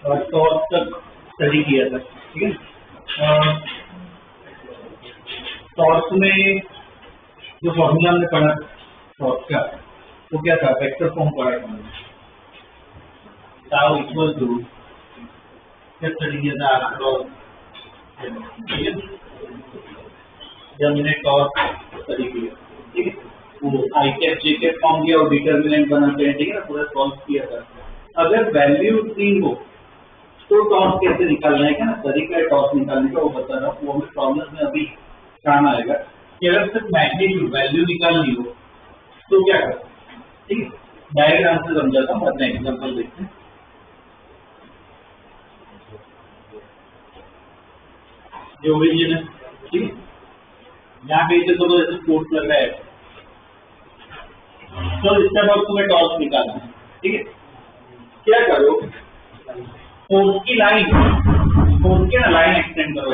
Torque तक study किया था, ठीक है। टॉर्क में जो फॉर्मूला हमने पढ़ा टॉर्क का वो क्या था, वेक्टर फॉर्म पढ़ा था हमने, टाउ इक्वल टू क्या स्टडी किया था क्रॉस, ठीक है, जब हमने टॉर्क स्टडी किया, ठीक है, वो आई कैप जे कैप फॉर्म किया और डिटर्मिनेंट बनाते हैं, ठीक है ना, पूरा सॉल्व किया था। अगर वैल्यू 3 हो तो टॉर्क कैसे निकालना है, क्या ना तरीका है टॉर्क निकालने का, वो बता रहा हूँ, वो हमें प्रॉब्लम में अभी काम आएगा कि अगर सिर्फ मैग्नीट्यूड वैल्यू निकालनी हो तो क्या करते हैं, ठीक है। डायग्राम से समझाता हूँ, अपना एग्जाम्पल देखते हैं। जो ओरिजिन है, ठीक है, यहाँ पे इसे तो ऐसे कोट लग रहा है, तो इसके बाद तुम्हें टॉर्क निकालना है, ठीक है। क्या करो, फोर्स की ना लाइन एक्सटेंड करो,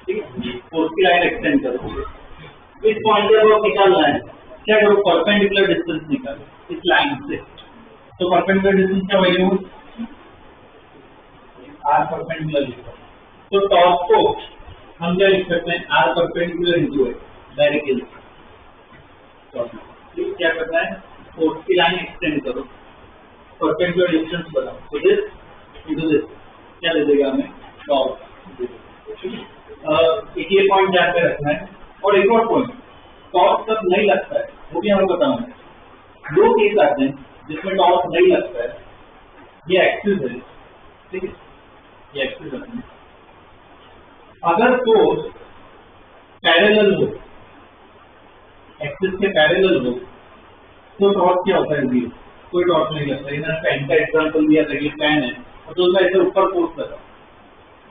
ठीक है, फोर्स की लाइन एक्सटेंड करो, इस पॉइंट पे वो निकालना है। क्या करो, परपेंडिकुलर डिस्टेंस निकालो इस लाइन से। तो परपेंडिकुलर डिस्टेंस क्या वैल्यू आर परपेंडिकुलर, तो टॉर्क को हम क्या लिख सकते हैं, आर परपेंडिकुलर इंटू है डायरेक्टली। क्या करना है, फोर्स की लाइन एक्सटेंड करो, परपेंडिकुलर डिस्टेंस बनाओ, तो दिस इनटू दिस क्या दे देगा हमें, टॉर्क। एक ये पॉइंट ध्यान पे रखना है। और एक और पॉइंट, टॉर्क तब नहीं लगता है, वो भी हमें बताऊंगा। दो केस आते हैं जिसमें टॉर्क नहीं लगता है, ये एक्सिस है, ठीक है, ये एक्सिस है। अगर फोर्स पैरेलल हो, एक्सिस के पैरेलल हो, तो टॉर्क क्या होता है, जीरो, कोई टॉर्क नहीं लगता। इन्होंने फैन का एग्जाम्पल दिया था, ये फैन है और तो मैं इसे ऊपर फोर्स लगा,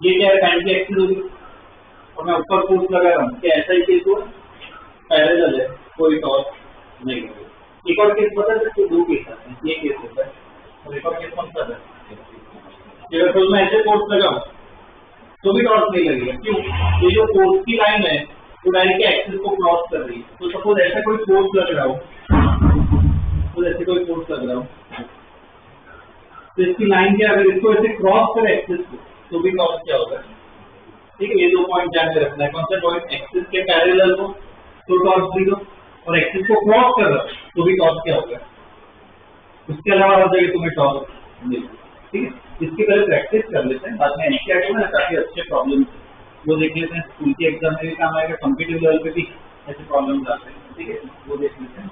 ये क्या है, फैन की एक्सिस होगी और मैं ऊपर फोर्स लगा रहा हूँ, क्या ऐसा ही केस हुआ, पैरेलल है, कोई टॉर्क नहीं लगेगा। एक और केस बता सकते, दो केस आते हैं, ये केस होता है और एक और केस कौन सा है, अगर मैं ऐसे फोर्स लगाऊं तो भी टॉर्क नहीं लगेगा। क्यों, ये जो फोर्स की लाइन है वो डायरेक्ट एक्सिस को क्रॉस कर रही है। तो सपोज ऐसा कोई फोर्स लग रहा हो, तो ऐसे कोई फोर्स लग रहा हो, तो इसकी लाइन क्या, अगर इसको ऐसे क्रॉस करे एक्सिस को तो भी टॉर्क क्या होगा, ठीक है। ये दो पॉइंट ध्यान में रखना है, कौन सा पॉइंट, एक्सिस के पैरेलल हो तो टॉर्क जीरो, और एक्सिस को क्रॉस कर रहा हो तो भी टॉर्क क्या होगा। उसके अलावा हर जगह तुम्हें टॉर्क मिलेगा, ठीक है। इसकी पहले प्रैक्टिस कर लेते हैं, बाद में एनसीईआरटी में काफी अच्छे प्रॉब्लम वो देख लेते हैं, स्कूल के एग्जाम में भी काम आएगा, कॉम्पिटिटिव लेवल पे भी ऐसे प्रॉब्लम आते हैं, ठीक है, वो देख लेते हैं।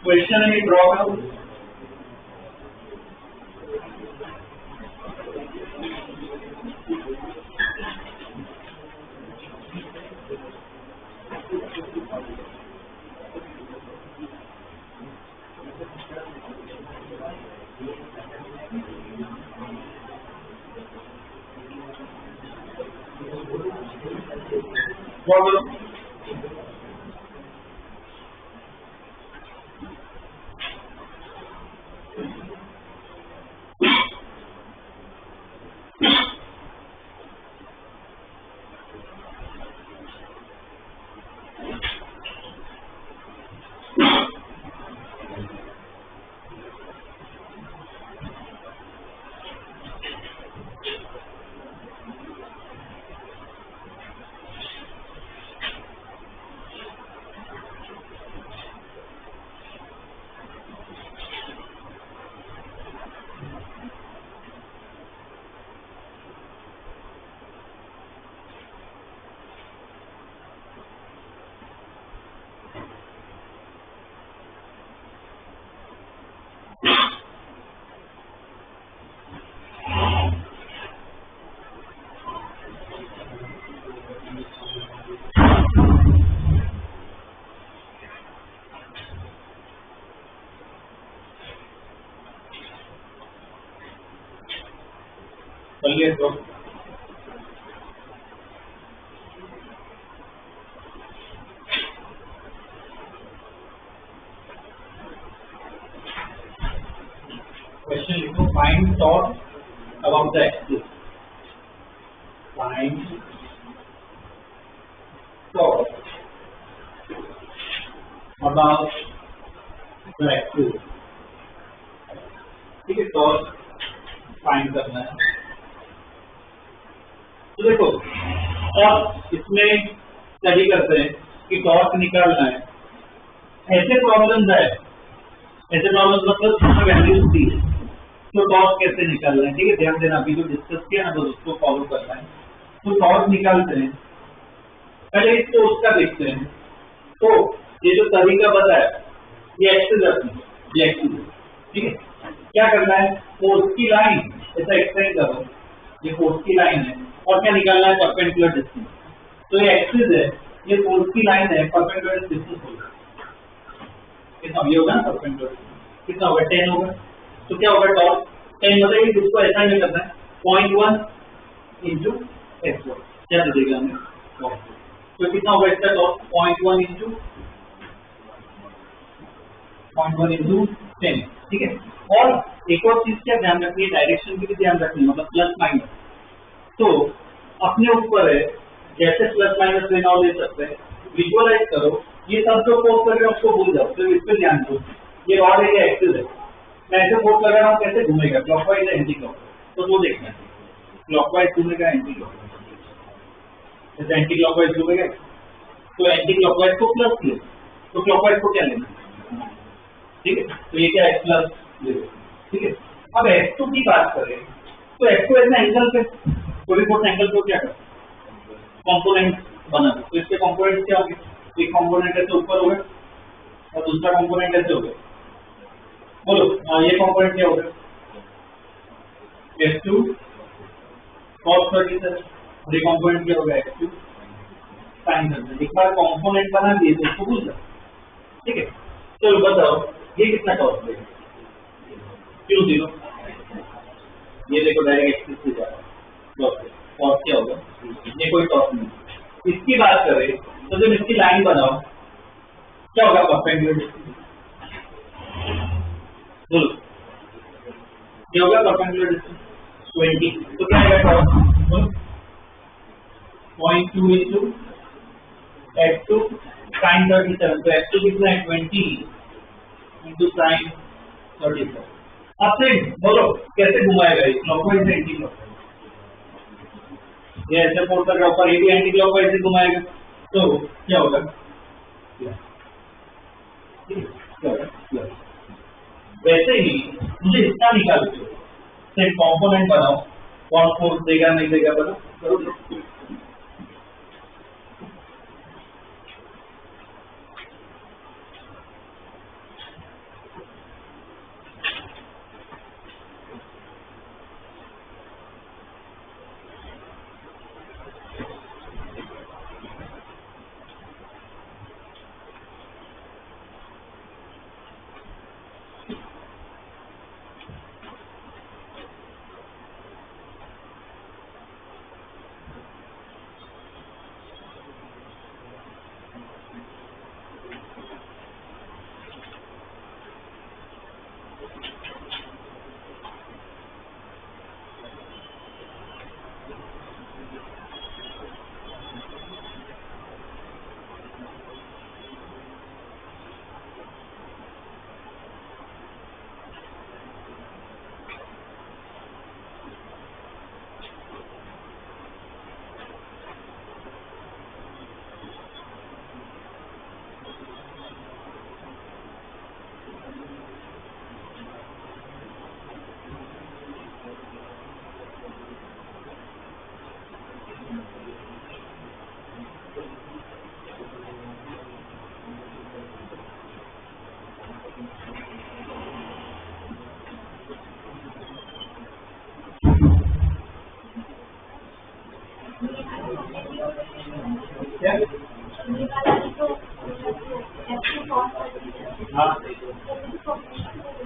क्वेश्चन है ड्रॉ करो, चलिए तो क्वेश्चन लिखो, find torque about the axis, find torque about the axis. ठीक है, टॉर्क फाइंड करना है। तो देखो टॉर्क इसमें स्टडी करते हैं कि टॉर्क निकालना है। ऐसे प्रॉब्लम्स है, ऐसे प्रॉब्लम्स मतलब वैल्यूज दी है तो टॉर्क कैसे निकालना है। ठीक है, ध्यान देना, अभी जो डिस्कस किया ना बस उसको फॉलो करना है। तो टॉर्क निकालते हैं, पहले इसको उसका देखते हैं। तो ये जो तरीका बताया ये एक्सिस अपनी, ये एक्सिस है। ठीक है, क्या करना है, फोर्स की लाइन ऐसा एक्सटेंड करो, ये फोर्स की लाइन है और क्या निकालना है, परपेंडिकुलर डिस्टेंस। तो ये एक्सिस है, ये फोर्स की लाइन है, परपेंडिकुलर डिस्टेंस होगा कितना, ये होगा ना परपेंडिकुलर, कितना होगा 10 होगा। तो क्या होगा, टॉर्क 10 मतलब इसको ऐसा नहीं करना है 0.1 इंटू x1 क्या दे देगा हमें, तो कितना होगा इसका टॉर्क 0.1 इंटू 10। ठीक है, और एक और चीज क्या ध्यान रखनी है, डायरेक्शन की भी ध्यान रखनी है, मतलब प्लस माइनस। तो अपने ऊपर है, जैसे प्लस माइनस लेना हो ले सकते हैं। विजुअलाइज करो, ये सब जो फोर्स कर रहे हैं उसको भूल जाओ, सिर्फ इस पर ध्यान दो। ये रॉड है, ये एक्सिस है, मैं ऐसे फोर्स कर रहा हूँ, कैसे घूमेगा, क्लॉकवाइज या एंटी क्लॉकवाइज, तो वो देखना है। क्लॉकवाइज घूमेगा, एंटी क्लॉकवाइज, जैसे एंटी क्लॉकवाइज घूमेगा तो एंटी क्लॉकवाइज को प्लस ले, तो क्लॉकवाइज को क्या लेना। ठीक है, तो ये क्या है, प्लस ले। ठीक है, अब x2 की बात करें तो x2 ऐसा एंगल पे, कोई फोर्स एंगल को क्या कर कंपोनेंट बना, तो इसके कंपोनेंट क्या होंगे, एक कंपोनेंट ऐसे ऊपर हो गया और दूसरा कंपोनेंट ऐसे हो गया। बोलो ये कंपोनेंट क्या होगा, x2 cos 30 और ये कंपोनेंट क्या होगा, x2 sin 30। एक बार कंपोनेंट बना दिए तो उसको भूल जाओ। ठीक है, चलो बताओ ये कितना टॉर्क देगा, क्यों 0, ये देखो डायरेक्ट एक्सिस से जा रहा है, टॉर्क क्या होगा, ये कोई टॉर्क नहीं। इसकी बात करें तो जब इसकी लाइन बनाओ क्या होगा, परपेंडिकुलर, बोलो क्या होगा, परपेंडिकुलर डिस्टेंस 20, तो क्या आएगा टॉर्क 0.2 इंटू x2 sin 37, तो x2 कितना है 20 इंटू sin 37। अब से बोलो कैसे घुमाएगा, क्लॉकवाइज या एंटी क्लॉकवाइज, ये ऐसे फोर्स कर रहा ऊपर, ये भी एंटी क्लॉकवाइज से घुमाएगा, तो क्या होगा, वैसे ही मुझे इतना निकाल दो, सिर्फ कंपोनेंट बनाओ, कौन फोर्स देगा नहीं देगा बताओ।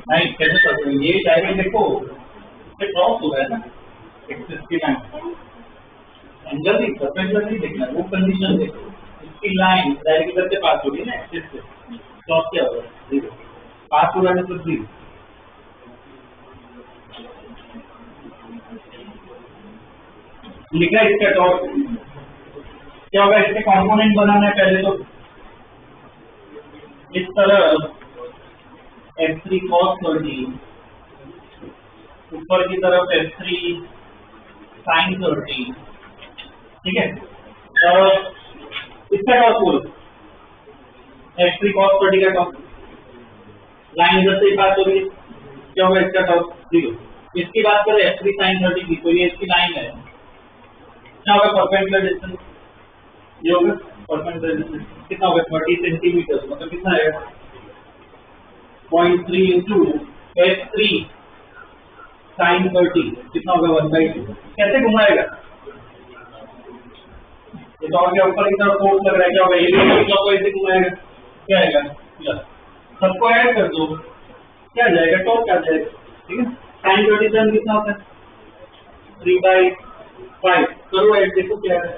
नहीं कैसे कर रहे हैं ये डायरेक्ट देखो, ये क्रॉस हो रहा है ना, एक्सिस की लाइन एंगल नहीं परपेंडिकुलर नहीं देखना, वो कंडीशन देखो। इसकी लाइन डायरेक्ट किधर से पास हो रही है ना, एक्सिस से, तो क्या होगा 0 पास हो रहा है तो 0। लिखा है इसका टॉर्क क्या होगा, इसके कंपोनेंट बनाना है पहले तो इस तरह f3 cos 30 ऊपर की तरफ f3 sin 30, ठीक है। इसका टॉर्क बोलो f3 cos 30 का टॉर्क, लाइन इधर से पास हो रही है, क्या होगा इसका टॉर्क 0। इसकी बात करें f3 sin 30 की, तो ये इसकी लाइन है, क्या होगा परपेंडिकुलर डिस्टेंस, ये होगा परपेंडिकुलर डिस्टेंस कितना होगा 30 सेंटीमीटर, मतलब कितना है 0.3 इंटू f3 sin 30 कितना होगा 1/2। कैसे घुमाएगा, ये तो और क्या ऊपर की तरफ फोर्स लग रहा है, क्या होगा ये क्लॉकवाइज से घुमाएगा, क्या आएगा सबको ऐड कर दो, क्या आ जाएगा टॉर्क आ जाएगा, ठीक है। sin 30 टर्न कितना होता है 3/5, करो ऐड देखो क्या है।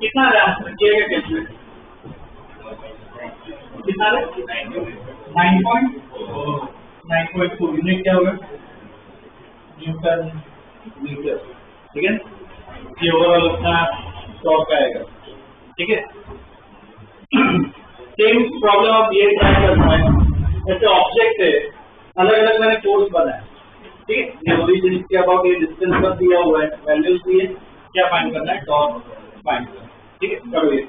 कितना आंसर किया कैलकुलेट, कितना 9.2 यूनिट क्या होगा न्यूटन मीटर, ठीक है। ये ओवरऑल अपना टॉर्क आएगा, ठीक है। सेम प्रॉब्लम अब ये ट्राई करना है, जैसे ऑब्जेक्ट है अलग अलग मैंने फोर्स बनाया, ठीक है। ये ओरिजिन के अबाउट ये डिस्टेंस पर दिया हुआ है, वैल्यूज दिए, क्या फाइंड करना है टॉर्क फाइंड करना है, ठीक है। करो ये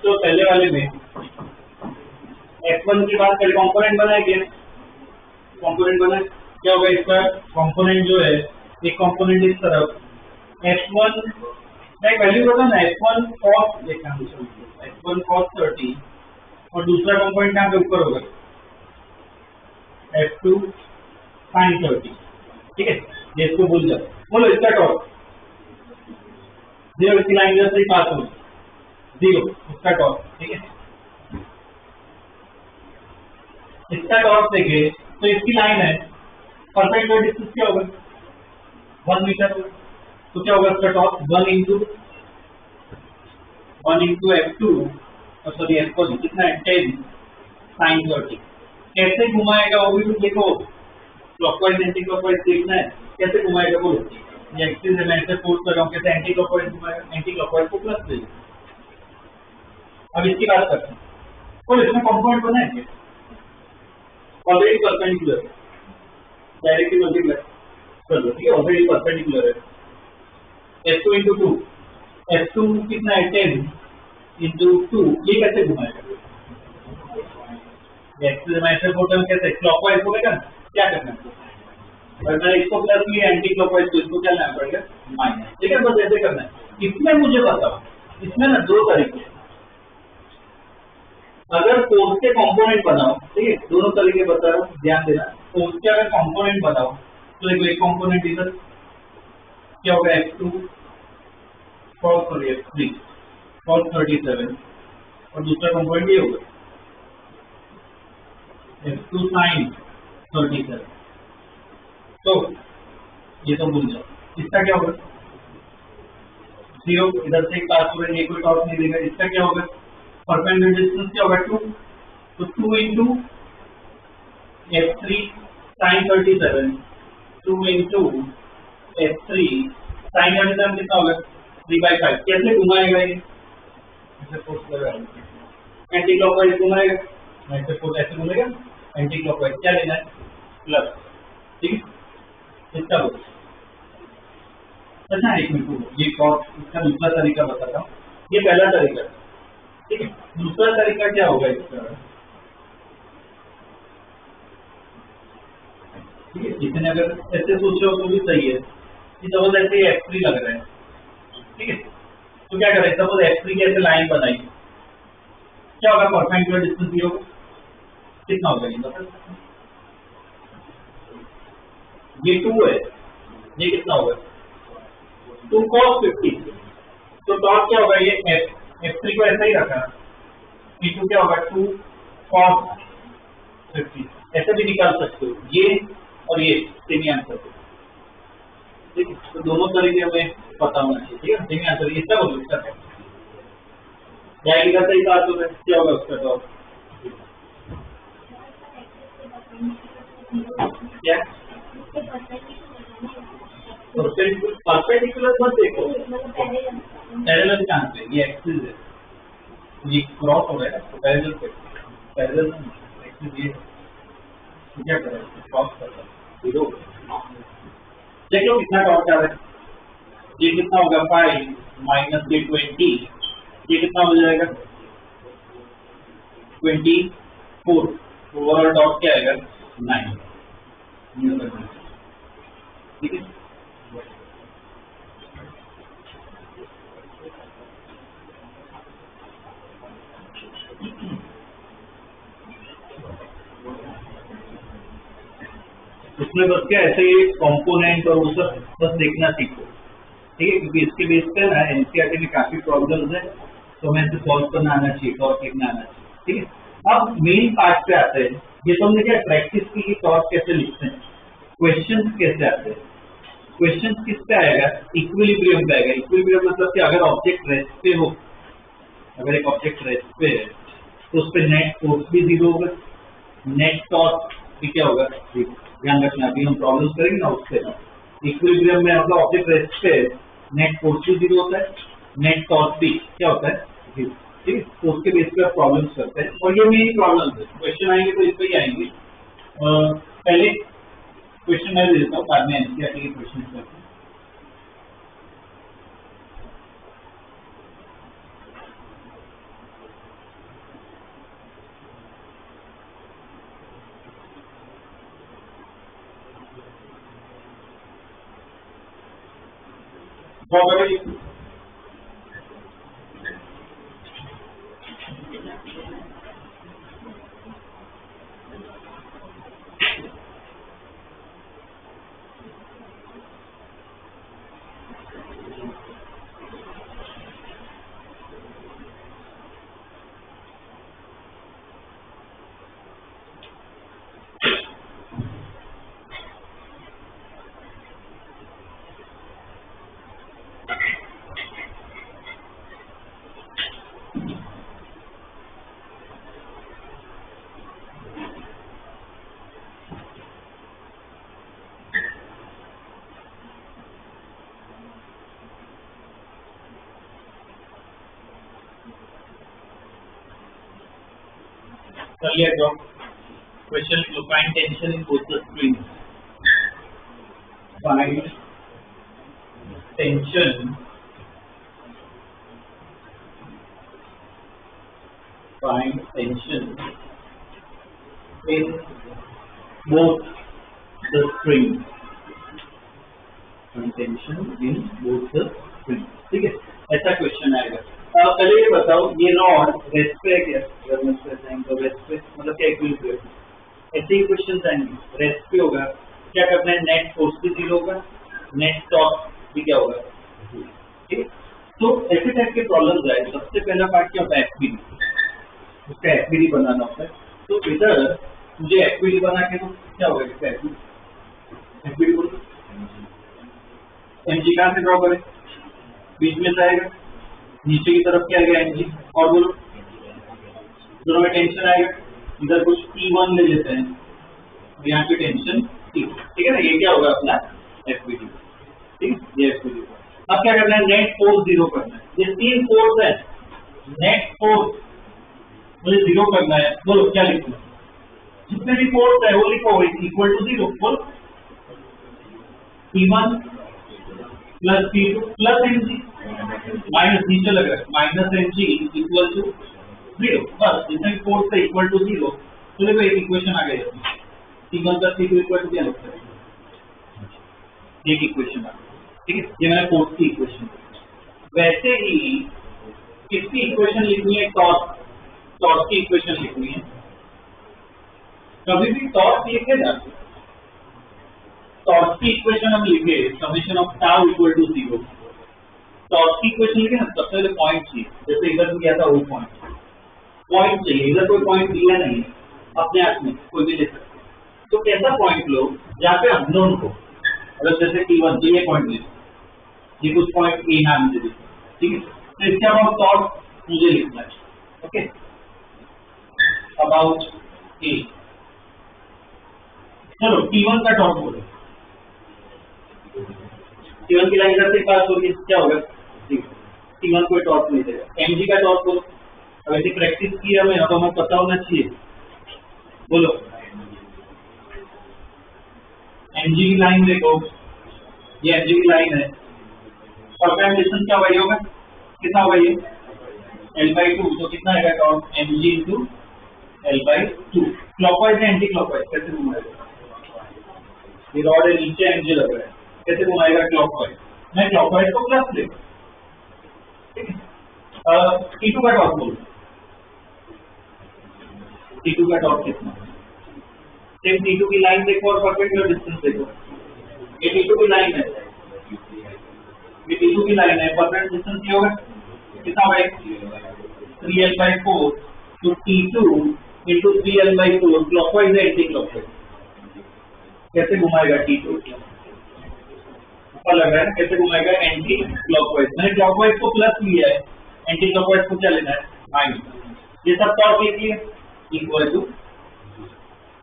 तो पहले वाले में F1 की बात करें, कंपोनेंट बनाए क्या, कंपोनेंट बनाए, क्या होगा इसका कंपोनेंट जो है, एक कंपोनेंट इस तरफ F1 एक वैल्यू होता है ना, F1 cos देखना, F1 cos 30 और दूसरा कंपोनेंट यहाँ पे ऊपर होगा F2 sin 30, ठीक है, ये इसको भूल जाओ, बोलो इसका टॉर्क 0, इसकी लाइन इधर से पास हो 0, इसका टॉर्क, ठीक है, इसका टॉर्क देखिए तो इसकी लाइन है, परपेंडिकुलर डिस्टेंस क्या होगा 1 मीटर होगा, तो क्या होगा इसका torque 1 into F2 sorry F1 कितना है 10 sin 30, कैसे घुमाएगा वो भी देखो, क्लॉकवाइज एंटी क्लॉकवाइज देखना है, कैसे घुमाएगा बोलो, ये एक्सिस है, मैं ऐसे फोर्स कर रहा हूँ, कैसे एंटी क्लॉकवाइज घुमाएगा, एंटी क्लॉकवाइज को प्लस दे, अब इसकी बात करते हैं, बोलो इसमें कंपोनेंट बनाएंगे ऑलरेडी परपेंडिकुलर है, डायरेक्टली मल्टीप्लाई कर लो, ठीक है, ऑलरेडी परपेंडिकुलर है, F2 into 2, F2 कितना है 10 into 2, ये कैसे घुमाएगा, एक्सिस में ऐसे फोटो कैसे क्लॉकवाइज होगा, क्या करना है, अगर मैंने इसको प्लस लिया एंटी क्लॉकवाइज तो इसको क्या लेना पड़ेगा माइनस, ठीक है, बस ऐसे करना है, इसमें मुझे बताओ, इसमें ना दो तरीके, अगर फोर्स के कंपोनेंट बनाओ, ठीक है, दोनों तरीके बता रहा हूँ, ध्यान देना, फोर्स के अगर कंपोनेंट बनाओ तो एक कंपोनेंट इधर क्या होगा F2 cos F3 cos 37 और दूसरा कंपोनेंट ये होगा F2 sin 37, तो ये तो भूल जाओ, इसका क्या होगा 0, इधर से एक पास हो रहा है, ये कोई टॉर्क नहीं देगा, इसका क्या होगा परपेंडिकुलर डिस्टेंस क्या होगा 2, तो 2 into F3 sin 37, 2 into F3 sin 37 कितना होगा 3/5, कैसे घुमाएगा ये, ऐसे फोर्स लगाएगा, एंटी क्लॉकवाइज घुमाएगा, ऐसे फोर्स ऐसे घूमेगा, एंटी क्लॉकवाइज क्या लेना है प्लस, ठीक है, इसका बोलो अच्छा, एक मिनट ये इसका दूसरा तरीका बताता हूँ, ये पहला तरीका, ठीक है, दूसरा तरीका क्या होगा इसका, ठीक है, इसने अगर ऐसे सोचे हो तो भी सही है कि सपोज ऐसे F3 लग रहा है, ठीक है, तो क्या करें, सपोज F3 की ऐसे लाइन बनाई, क्या होगा परपेंडिकुलर डिस्टेंस ये होगा कितना होगा, ये बता, ये 2 है, ये कितना होगा 2 cos 50, तो टॉर्क क्या होगा, ये F3 को ऐसा ही रखा, P2 क्या होगा 2 cos 50, ऐसे भी निकाल सकते हो, ये और ये सेमी आंसर, ठीक है, तो दोनों तरीके हमें पता होना चाहिए, ठीक है, सेमी आंसर इसका बोलो, इसका जाएगी का सही बात हो रहा है, क्या होगा उसका टॉर्क क्या, परपेंडिकुलर मत देखो, पैरेलल कहाँ पे, ये एक्सिस है, ये क्रॉस हो रहा है ना, तो पैरेलल पे, पैरेलल एक्सिस ये क्या कर रहा है, क्रॉस कर रहा है, 0, देख लो कितना टॉर्क आ रहा है, ये कितना होगा 5 minus ये 20, ये कितना हो जाएगा 24, ओवरऑल टॉर्क क्या आएगा 9, ठीक है, उसमें बस क्या ऐसे ही कंपोनेंट और वो सब बस देखना सीखो, ठीक है, क्योंकि इसके बेस पे ना एनसीईआरटी में काफी प्रॉब्लम्स है, तो हमें इसे सॉल्व करना आना चाहिए, टॉर्क लिखना आना चाहिए, ठीक है, अब मेन पार्ट पे आते हैं, ये तो हमने क्या प्रैक्टिस की कि टॉर्क कैसे लिखते हैं, क्वेश्चंस कैसे आते हैं, क्वेश्चंस किस पे आएगा, इक्विलिब्रियम पे आएगा, इक्विलिब्रियम मतलब कि अगर ऑब्जेक्ट रेस्ट पे हो, अगर एक ऑब्जेक्ट रेस्ट पे है तो उस पर नेट फोर्स भी 0 होगा, नेट टॉर्क भी क्या होगा, ध्यान रखना, अभी हम प्रॉब्लम करेंगे ना उससे, इक्विलिब्रियम में मतलब ऑब्जेक्ट रेस्ट पे नेट फोर्स भी 0 होता है, नेट टॉर्क भी क्या होता है 0, ठीक है, तो उसके बेस पर प्रॉब्लम्स करते हैं, और ये मेरी प्रॉब्लम है, क्वेश्चन आएंगे तो इस पे ही आएंगे, पहले क्वेश्चन मैं दे देता हूँ, बाद में एनसीईआरटी के क्वेश्चन करते हैं, Probably earlier job question to find tension in both the springs. Find tension in both the springs. Find tension in both the springs. ठीक है, ऐसा क्वेश्चन आएगा. पहले ये बताओ, ये रॉड रेस्ट पे है क्या? रेस्ट पे मतलब क्या इक्विलिब्रियम? ऐसे ही क्वेश्चन आएंगे. रेस्ट पे होगा, क्या करना है? नेट फोर्स भी 0 होगा, नेट टॉर्क भी क्या होगा? ठीक है. तो ऐसे टाइप के प्रॉब्लम्स आए. सबसे पहला पार्ट क्या होता है? एफबीडी. उसका एफबीडी बनाना होता है. तो इधर मुझे एफबीडी बना के तो क्या होगा? इसका एफबीडी बोलो. एमजी कहाँ से ड्रॉ करें? बीच में जाएगा, नीचे की तरफ क्या आएगा? एमजी. और बोलो, दोनों में टेंशन आएगा. इधर कुछ T1 ले लेते हैं, यहाँ की टेंशन T. ठीक है ना, ये क्या होगा? अपना एफबीडी. ठीक है, ये एफबीडी. अब क्या करना है? नेट फोर्स 0 करना है. ये 3 फोर्स है. नेट फोर्स मुझे 0 करना है. बोलो क्या लिखना है? जितने भी फोर्स है वो लिखो इक्वल टू 0. बोलो T1 plus T2 plus mg minus नीचे लग रहा है माइनस mg इक्वल टू 0. बस जितने भी फोर्स है इक्वल टू 0. तो देखो एक इक्वेशन आ गई. T1 plus T2 equal to क्या लगता है? एक इक्वेशन आ गई. ठीक है, ये मैंने फोर्स की इक्वेशन. वैसे ही किसकी इक्वेशन लिखनी है? टॉर्क की इक्वेशन लिखनी है. कभी भी टॉर्क लिखे जाते, टॉर्क की इक्वेशन हम लिखे summation of tau equal to 0. Torque की इक्वेशन लिखे ना, सबसे पहले पॉइंट चाहिए. जैसे इधर भी क्या था, वो पॉइंट चाहिए. इधर कोई पॉइंट दिया नहीं है, अपने आप में कोई भी ले सकते. तो कैसा पॉइंट लो जहाँ पे अननोन हो. अगर जैसे T1 ये पॉइंट ले, ये कुछ पॉइंट ए नाम से लिखो. ठीक है, तो इसके अबाउट टॉर्क मुझे लिखना है. ओके, अबाउट ए. चलो T1 का टॉर्क बोलो. T1 की लाइन इधर से पास होगी, क्या होगा? T1 कोई टॉर्क नहीं देगा. mg का टॉर्क बोलो. अब ऐसी प्रैक्टिस की है हमें, तो हमें पता होना चाहिए. बोलो mg की लाइन देखो, ये mg की लाइन है. परपेंडिकुलर डिस्टेंस क्या वही होगा? कितना होगा ये? L/2. तो कितना आएगा torque? mg into L/2. Clockwise है एंटी क्लॉकवाइज? कैसे घुमाएगा? ये रॉड है, नीचे mg लग रहा है, कैसे घुमाएगा? क्लॉकवाइज. मैं क्लॉकवाइज को प्लस ले. ठीक है, T2 का टॉर्क बोलो. T2 का टॉर्क कितना? सेम T2 की लाइन देखो और परपेंडिकुलर डिस्टेंस देखो. ये T2 की लाइन है, ये T2 की लाइन है. परपेंडिकुलर डिस्टेंस क्या होगा? कितना होगा? 3L/4. तो T2 into 3L/4 क्लॉकवाइज है एंटी क्लॉकवाइज? कैसे घुमाएगा? T2 ऊपर लग रहा है, कैसे घुमाएगा? Anti clockwise. मैंने क्लॉकवाइज को प्लस लिया है, एंटी क्लॉकवाइज को क्या लेना है? माइनस. ये सब टॉर्क लिखिए इक्वल टू,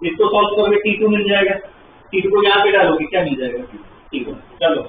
इसको सॉल्व करोगे T2 मिल जाएगा. T2 को यहाँ पे डालोगे, क्या मिल जाएगा? T1. चलो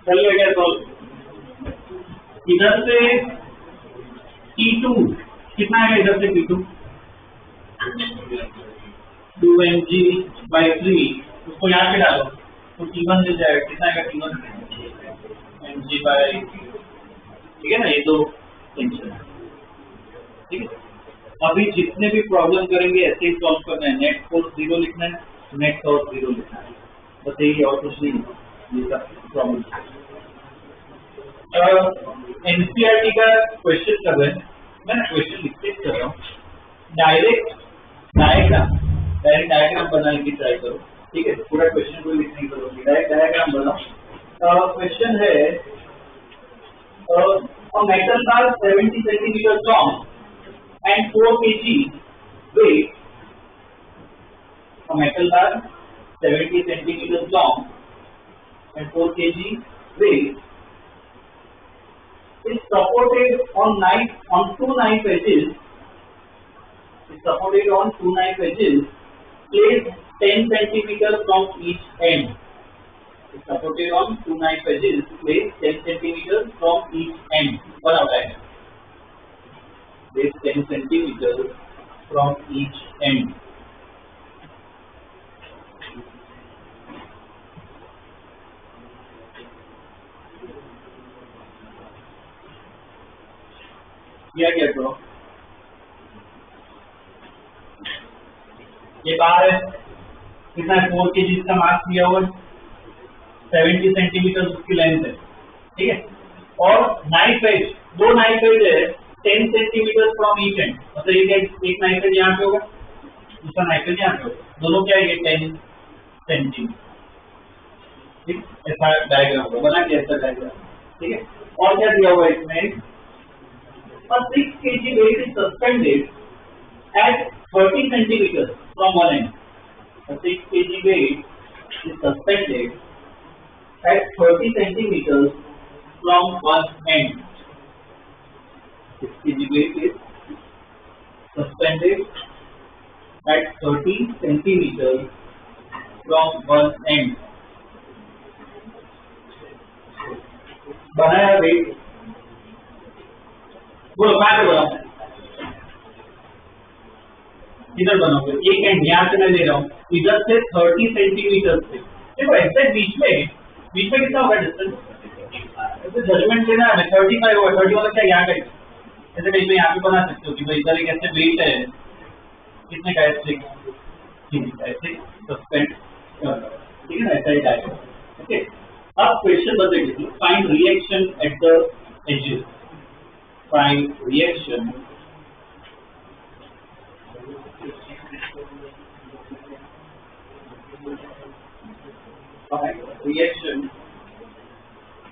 चलिए क्या इधर से T2 कितना है, इधर से T2 2mg/3, उसको यहाँ पे डालो तो T1 मिल जाएगा। कितना है T1 mg/, ठीक है ना, ये दो टेंशन है, ठीक है। अभी जितने भी प्रॉब्लम करेंगे ऐसे ही सॉल्व करना है। नेट फोर्स 0 लिखना है, नेट टॉर्क 0 लिखना है, बस यही, और कुछ नहीं। ये सब प्रॉब्लम एनसीईआरटी का क्वेश्चन कर रहे हैं, मैं ना क्वेश्चन लिखते कर रहा हूँ। डायरेक्ट डायग्राम बनाने की ट्राई करो, ठीक है। पूरा क्वेश्चन को लिखने की जरूरत नहीं, डायरेक्ट डायग्राम बनाओ। क्वेश्चन है metal bar 70 centimetre long and 4 kg weight, a metal bar 70 centimeters long and 4 kg weight is supported on two knife edges. Placed 10 centimeters from each end. It's supported on two knife edges. Placed 10 centimeters from each end. What out है? Placed 10 centimeters from each end. क्या करो, ये बाहर है, कितना 4 kg का मास दिया हुआ है, 70 सेंटीमीटर उसकी लेंथ है, ठीक है। और नाइफ एज, दो नाइफ एज है 10 सेंटीमीटर फ्रॉम ईच एंड, मतलब एक नाइफ एज यहाँ पे होगा, दूसरा नाइफ एज यहाँ पे होगा, दोनों क्या है 10 सेंटीमीटर, ठीक। ऐसा डायग्राम होगा, बना के ऐसा डायग्राम, ठीक है। और क्या दिया हुआ है इसमें, a 6 kg weight is suspended at 30 centimeters from one end. A 6 kg weight is suspended at 30 centimeters from one end. 6 kg weight is suspended at 30 centimeters from one end. बनाया वेट, बोलो कहाँ पे बनाओ, इधर बनाओगे, एक एंड यहाँ से मैं ले रहा हूँ, इधर से 30 सेंटीमीटर से, देखो एग्जैक्ट बीच में कितना होगा डिस्टेंस, जजमेंट लेना है। 35 होगा, 30 वाला क्या यहाँ का, ऐसे कहीं पे यहाँ पे बना सकते हो कि भाई इधर एक ऐसे वेट है, कितने का ऐसे सस्पेंड, ठीक है ना, ऐसा ही जाएगा, ओके। अब क्वेश्चन बताइए, find reaction at the edges, find reaction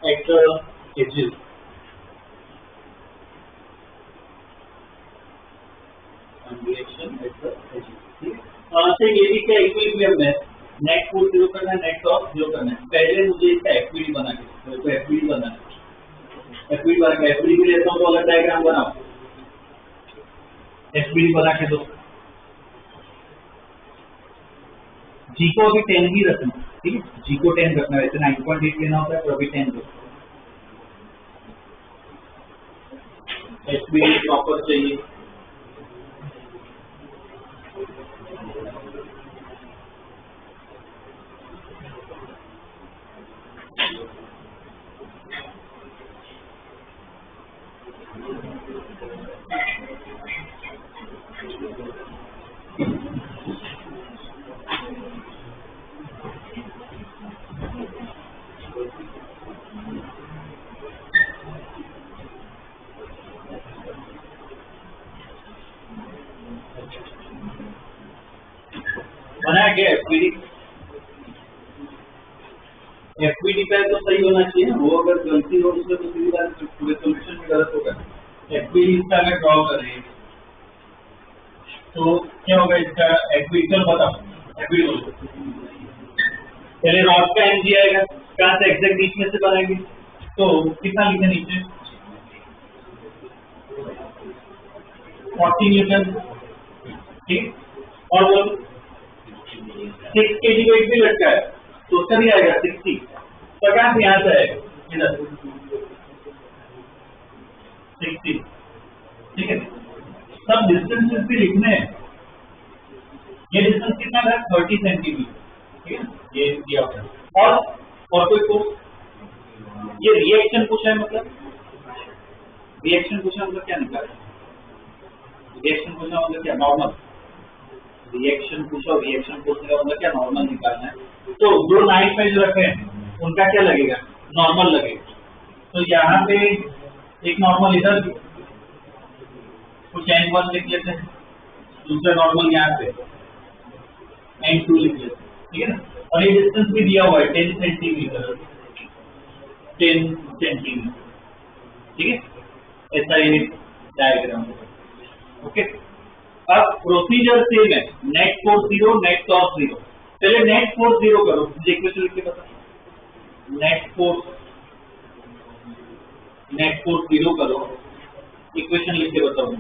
at the edges. से ये भी क्या इक्विलिब्रियम है, नेट फोर्स 0 करना है, नेट टॉर्क 0 करना है। पहले मुझे इसका एफपीडी बना के, एफपीडी बना के एफपीडी भी लेता हूँ तो अलग डायग्राम बनाओ, एफपीडी बना के दो। जी को अभी 10 ही रखना, ठीक है, जी को 10 रखना, वैसे 9.8 लेना होता है तो अभी 10 दो। एफपीडी प्रॉपर चाहिए, बनाया गया एफपीडी, एफबीडी पे तो सही होना चाहिए ना, वो अगर गलती हो उसमें तो सीधी बात पूरे सोल्यूशन में गलत होगा। एफबीडी इसका अगर ड्रॉ करें तो क्या होगा इसका एफबीडी, चलो बताओ एफबीडी बोलो। पहले रॉड का एमजी आएगा, कहाँ से एग्जैक्ट बीच में से बनाएंगे, तो कितना लिखे नीचे 40 न्यूटन, ठीक। और वो 6 kg वेट भी लटका है तो उसका भी आएगा 60, तो कहाँ से यहाँ से आएगा इधर 60, ठीक है। सब डिस्टेंसेस भी लिखने हैं। ये डिस्टेंस कितना है 30 सेंटीमीटर, ठीक है, ये दिया हुआ है। और कोई को ये रिएक्शन पूछा है, मतलब रिएक्शन पूछा मतलब क्या निकाला, रिएक्शन पूछा मतलब क्या नॉर्मल, रिएक्शन पूछा रिएक्शन पूछने का मतलब क्या नॉर्मल निकालना है। तो जो 95 जो रखे हैं उनका क्या लगेगा नॉर्मल लगेगा। तो यहाँ पे एक नॉर्मल इधर कुछ N1 लिख लेते हैं, दूसरा नॉर्मल यहाँ पे N2 लिख लेते हैं, ठीक है ना। और ये डिस्टेंस भी दिया हुआ है 10 सेंटीमीटर, 10 सेंटीमीटर, ठीक है। ऐसा ये डायग्राम, ओके। अब प्रोसीजर सेम है, नेट फोर्स 0, नेट टॉर्क 0। पहले नेट फोर्स 0 करो, मुझे इक्वेशन लिख के बता। नेट फोर्स 0 करो, इक्वेशन लिख के बताओ।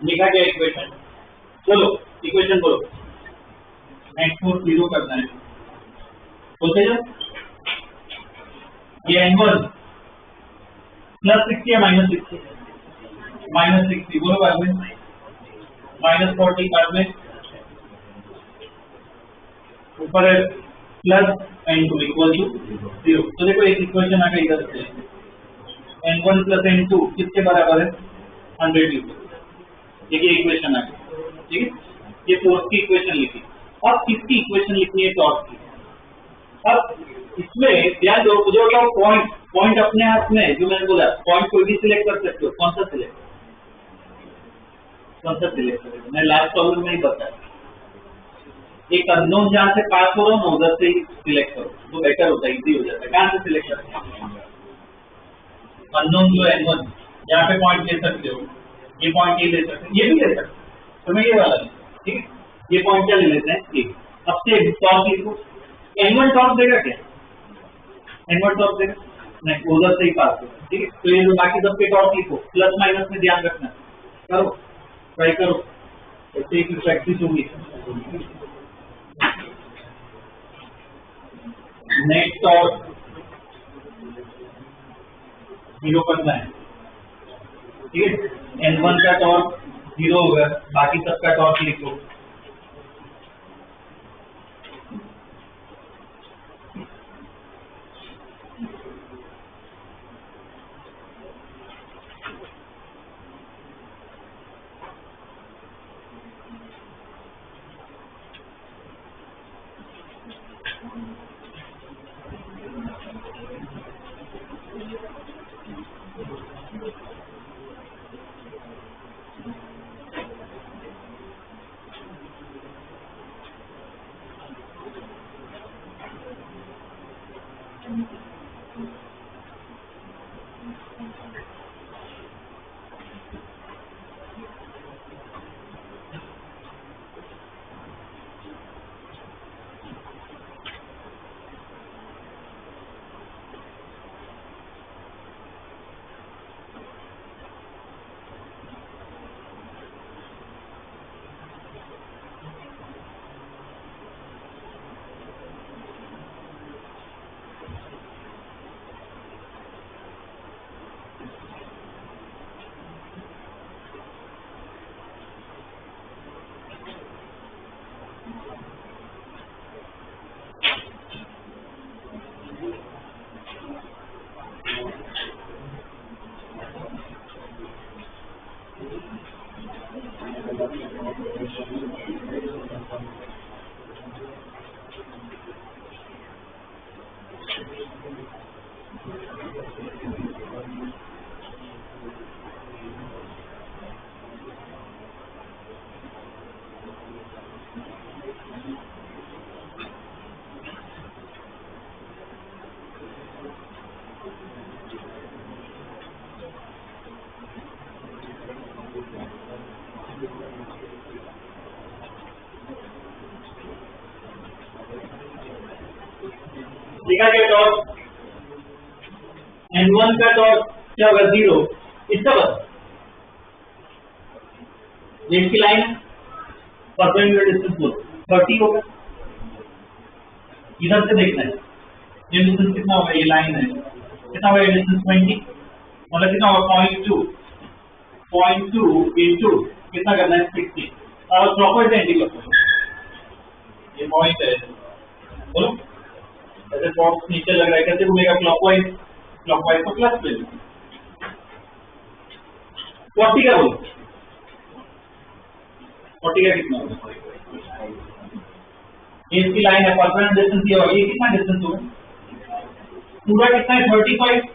लिखा गया इक्वेशन, बोलो इक्वेशन बोलो। नेट फोर्स 0 करना है, बोलते जाओ। ये N1 प्लस 60 या माइनस 60, माइनस 60 बोलो बाद में, माइनस 40 बाद में, ऊपर है प्लस N2 इक्वल टू 0। तो देखो एक इक्वेशन आ गई इधर से, N1 प्लस N2 किसके बराबर है 100 न्यूटन। देखिए इक्वेशन आ गई, ठीक है। ये फोर्स की इक्वेशन लिखी। अब किसकी इक्वेशन लिखनी है टॉर्क की। अब इसमें ध्यान दो, जो पॉइंट अपने हाथ में, जो मैंने बोला पॉइंट कोई भी सिलेक्ट कर सकते हो, कौन सा सिलेक्ट करेगा, मैं लास्ट प्रॉब्लम में ही बताया। एक अननोन जहां से पास हो रहा हूँ उधर से ही सिलेक्ट करो, तो बेटर होता है, इजी हो जाता है। कहां से सिलेक्ट करते हैं अननोन जो N1, जहाँ पे पॉइंट ले सकते हो, ये पॉइंट ये ले सकते हैं, ये भी ले सकते हैं, तो मैं ये वाला, ठीक है। ये पॉइंट क्या ले लेते हैं, ठीक। अब से टॉर्क लिखो, N1 टॉर्क देगा क्या, N1 टॉर्क देगा नहीं, उधर से ही पास होगा, ठीक है। तो ये बाकी सबके टॉर्क लिखो, प्लस माइनस में ध्यान रखना, करो ट्राई करो, ऐसे ही प्रैक्टिस होगी। नेट टॉर्क 0 करना है, ठीक है। N1 का टॉर्क 0 होगा, बाकी सबका टॉर्क लिखो। लिखा गया टॉर्क N1 का टॉर्क क्या होगा 0, इसका बता ये इसकी लाइन है परपेंडिकुलर डिस्टेंस को 30 होगा, इधर से देखना है ये डिस्टेंस कितना होगा, ये लाइन है कितना होगा, ये डिस्टेंस 20 मतलब कितना होगा 0.2 इंटू कितना करना है 60 और क्लॉकवाइज एंटी क्लॉकवाइज ये पॉइंट है बोलो ऐसे बॉक्स नीचे लग रहा है कैसे घूमेगा क्लॉकवाइज को प्लस ले लो 40 का बोलो 40 का कितना होगा, ये इसकी लाइन है परपेंडिकुलर डिस्टेंस ये होगा, ये कितना डिस्टेंस होगा पूरा कितना है 35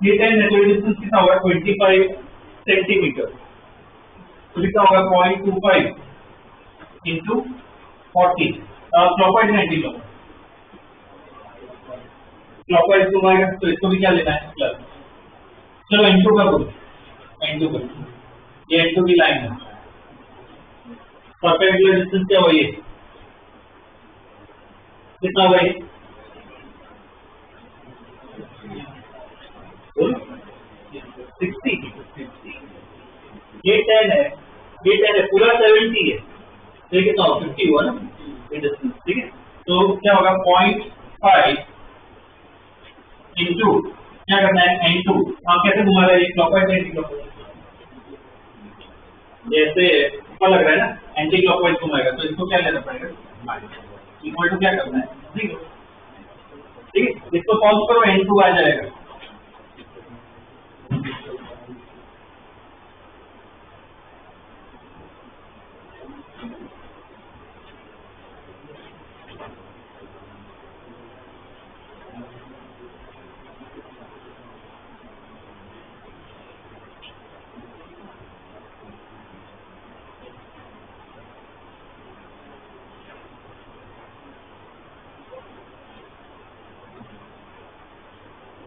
ये 10 है तो डिस्टेंस कितना होगा 25 सेंटीमीटर तो कितना होगा 0.25 इंटू 40 क्लॉकवाइज एंटी क्लॉकवाइज घुमाएगा तो इसको भी क्या लेना है प्लस, चलो N2 का बोलो N2 का ये N2 की लाइन है परपेंडिकुलर डिस्टेंस क्या होगा ये कितना होगा ये 60 ये 10 है पूरा 70 है तो ये कितना होगा 50 हुआ ना ये डिस्टेंस ठीक है तो क्या होगा 0.5 इंटू क्या करना है N2 आप कैसे घुमा रहे हैं क्लॉकवाइज एंटी क्लॉकवाइज जैसे ऊपर लग रहा है ना एंटी क्लॉकवाइज घुमाएगा तो इसको क्या लेना पड़ेगा इक्वल टू क्या करना है 0 ठीक है इसको सॉल्व करो N2 आ जाएगा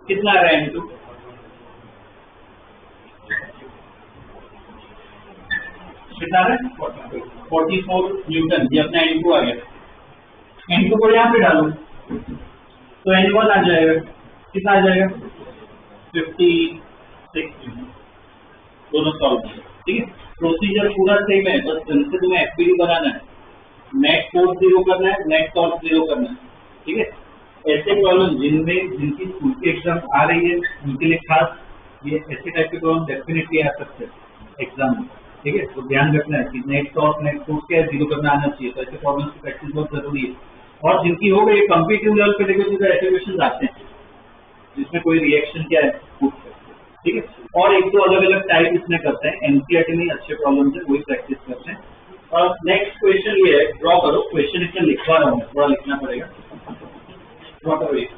कितना आ रहा है N2 कितना आ रहा है 44 न्यूटन ये अपना N2 आ गया N2 को यहाँ पे डालो तो N1 आ जाएगा कितना आ जाएगा 56 दोनों सॉल्व ठीक है प्रोसीजर पूरा सेम है बस इनसे तुम्हें FPD बनाना है नेट फोर्स 0 करना है नेट टॉर्क 0 करना है ठीक है ऐसे प्रॉब्लम जिनकी स्कूल की एग्जाम आ रही है उनके लिए खास ये ऐसे टाइप के प्रॉब्लम डेफिनेटली आ सकते हैं एग्जाम में ठीक है तो ध्यान रखना है कि नेट टॉर्क नेट फोर्स क्या है 0 करना आना चाहिए तो ऐसे प्रॉब्लम की प्रैक्टिस बहुत जरूरी है और जिनकी हो गई कॉम्पिटिटिव लेवल पे देखो तो ऐसे क्वेश्चन आते हैं जिसमें कोई रिएक्शन क्या है ठीक है और एक दो अलग अलग टाइप इसमें करते हैं एनसीईआरटी में अच्छे प्रॉब्लम है वही प्रैक्टिस करते हैं और नेक्स्ट क्वेश्चन ये है ड्रॉ करो क्वेश्चन इसमें लिखवा रहा हूँ थोड़ा लिखना पड़ेगा ड्रॉ करो ये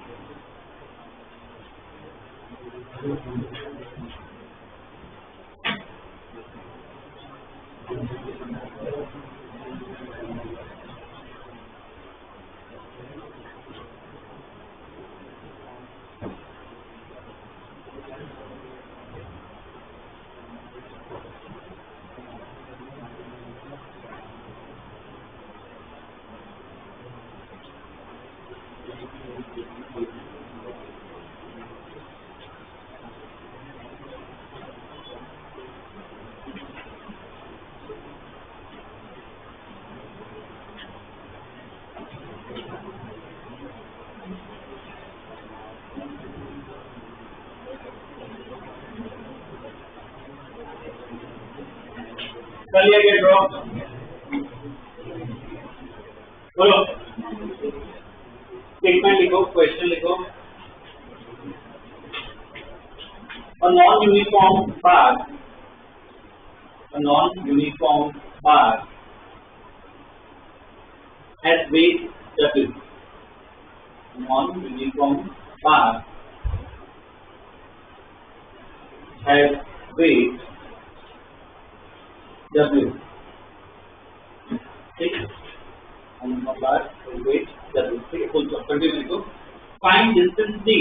कर लिया गया ड्रॉ बोलो स्टेटमेंट लिखो क्वेश्चन लिखो a non-uniform bar at weight W non-uniform bar have weight W. ठीक है, हम बार weight W. ठीक है, फुल स्टॉप। कंटिन्यू करो। Find distance D.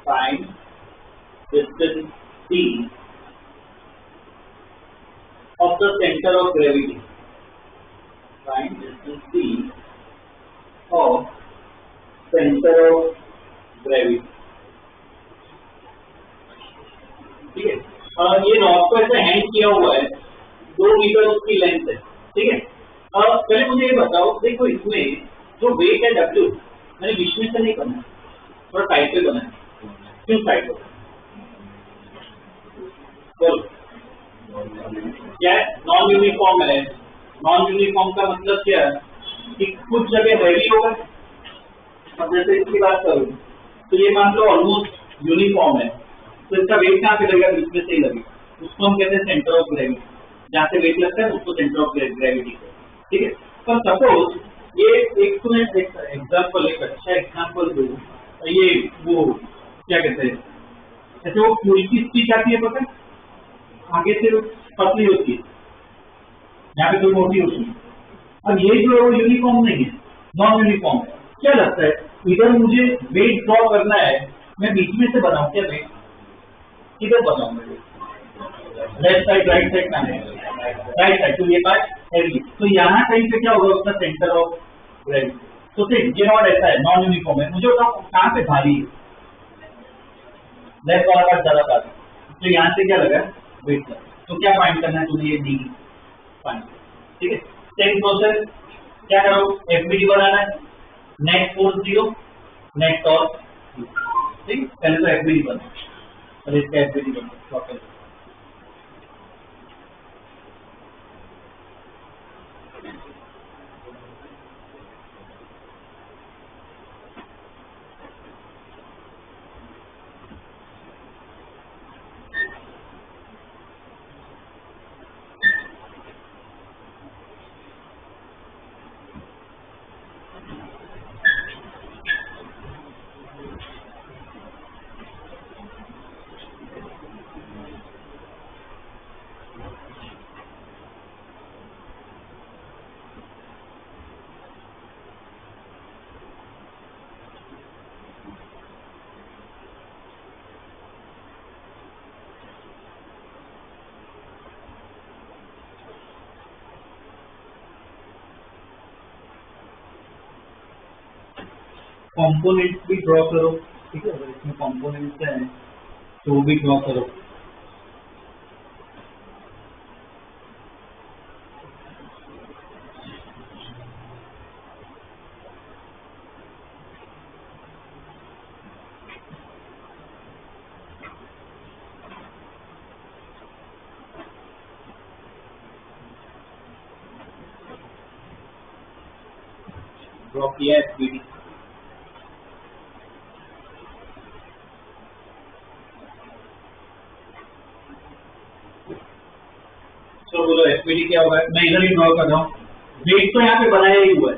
Find distance D of the center of gravity. Find distance D of center of gravity. ठीक है, ये rod को ऐसे हैंग किया हुआ है, 2 मीटर उसकी लेंथ है। ठीक है, पहले मुझे ये बताओ, देखो इसमें जो वेट है W, मैंने बीच में से नहीं करना, थोड़ा साइड पे करना है। क्यों साइड पे? बोलो क्या है? नॉन यूनिफॉर्म है। नॉन यूनिफॉर्म का मतलब क्या है कि कुछ जगह हैवी होगा। अब जैसे इसकी बात करूं तो ये मान लो ऑलमोस्ट यूनिफॉर्म है, तो इसका वेट कहाँ पे लगेगा? बीच में से ही लगेगा। उसको हम कहते हैं सेंटर ऑफ ग्रेविटी। जहाँ से वेट लगता है उसको सेंटर ऑफ ग्रेविटी। ठीक है, तो सपोज ये एक एग्जाम्पल, एक अच्छा एग्जाम्पल दो। ये वो क्या कहते हैं, ऐसे वो फ्यूल की स्पीच आती है, पता है? आगे से पतली होती है, यहाँ पे कोई मोटी होती है। अब ये जो है वो यूनिफॉर्म नहीं है, नॉन यूनिफॉर्म है। क्या लगता है, इधर मुझे वेट ड्रॉ करना है, मैं बीच में से बनाऊं क्या वेट? किधर बनाऊं मैं? लेफ्ट साइड राइट साइड का है, राइट साइड। तो ये पार्ट हैवी, तो यहाँ कहीं पे क्या होगा उसका सेंटर ऑफ ग्रेविटी। तो फिर ये नॉट ऐसा है, नॉन यूनिफॉर्म है। मुझे बताओ कहाँ पे भारी है? लेफ्ट वाला पार्ट ज्यादा भारी, तो यहाँ से क्या लगा? वेट लगा। तो क्या फाइंड करना है तुम्हें? ये डी फाइंड। ठीक है, सेम प्रोसेस क्या करो, एफबीडी बनाना है, नेट फोर्स 0, नेट टॉर्क। ठीक, पहले तो एफबीडी बना, और इसका एफबीडी बना। कंपोनेंट्स भी ड्रॉ करो। ठीक है, अगर इसमें कंपोनेंट्स हैं तो भी ड्रॉ करो। ड्रॉ किया है एफबीडी। तो बोलो एफबीडी क्या होगा? मैं इधर ही ड्रॉ कर रहा हूँ। वेट तो यहाँ पे बनाया ही हुआ है,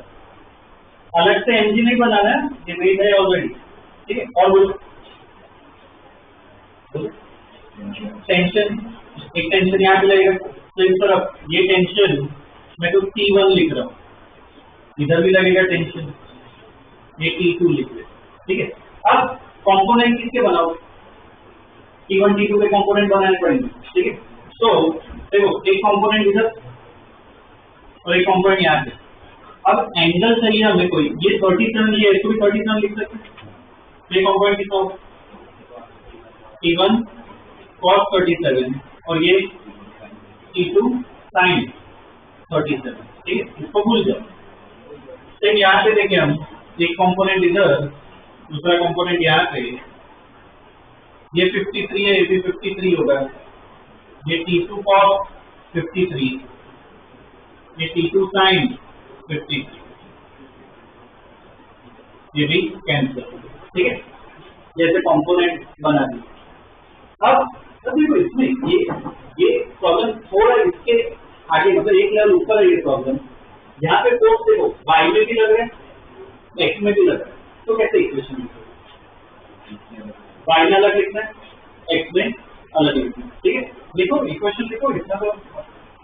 अलग से एमजी नहीं बनाना है, ये वेट है ऑलरेडी। ठीक है, और बोलो टेंशन, एक टेंशन यहाँ पे लगेगा, तो इस तरफ ये टेंशन मैं तो T1 लिख रहा हूँ, इधर भी लगेगा टेंशन, ये T2 लिख रहे। ठीक है, अब कंपोनेंट किसके बनाओ? T1 T2 के कंपोनेंट बनाने पड़ेंगे। ठीक है, तो देखो एक कंपोनेंट इधर और एक कंपोनेंट यहाँ पे। अब एंगल चाहिए हमें कोई, ये 37, ये इसको भी 37 लिख सकते हैं। ये कंपोनेंट कितना होगा? T1 cos 37 और ये T2 sin 37। ठीक है, इसको भूल जाओ। तो यहाँ से देखें हम, एक कंपोनेंट इधर, दूसरा कंपोनेंट यहाँ पे, ये 53 है, ये भी 53 होगा। ये T2 cos 53, ये T2 sin 53, ये भी कैंसिल। ठीक है, जैसे कंपोनेंट बना दी। अब देखो इसमें ये प्रॉब्लम थोड़ा इसके आगे, मतलब एक लेवल ऊपर है ये प्रॉब्लम। यहाँ पे फोर्स देखो y में भी लग रहा है, x में भी लग रहा है, तो कैसे इक्वेशन लिखोगे? y में अलग लिखना है, x में अलग लिखना, ठीक है। देखो इक्वेशन देखो, इतना तो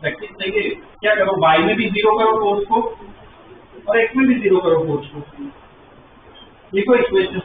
प्रैक्टिस चाहिए। क्या करो, y में भी 0 करो फोर्स को और x में भी 0 करो फोर्स को। देखो इक्वेशन,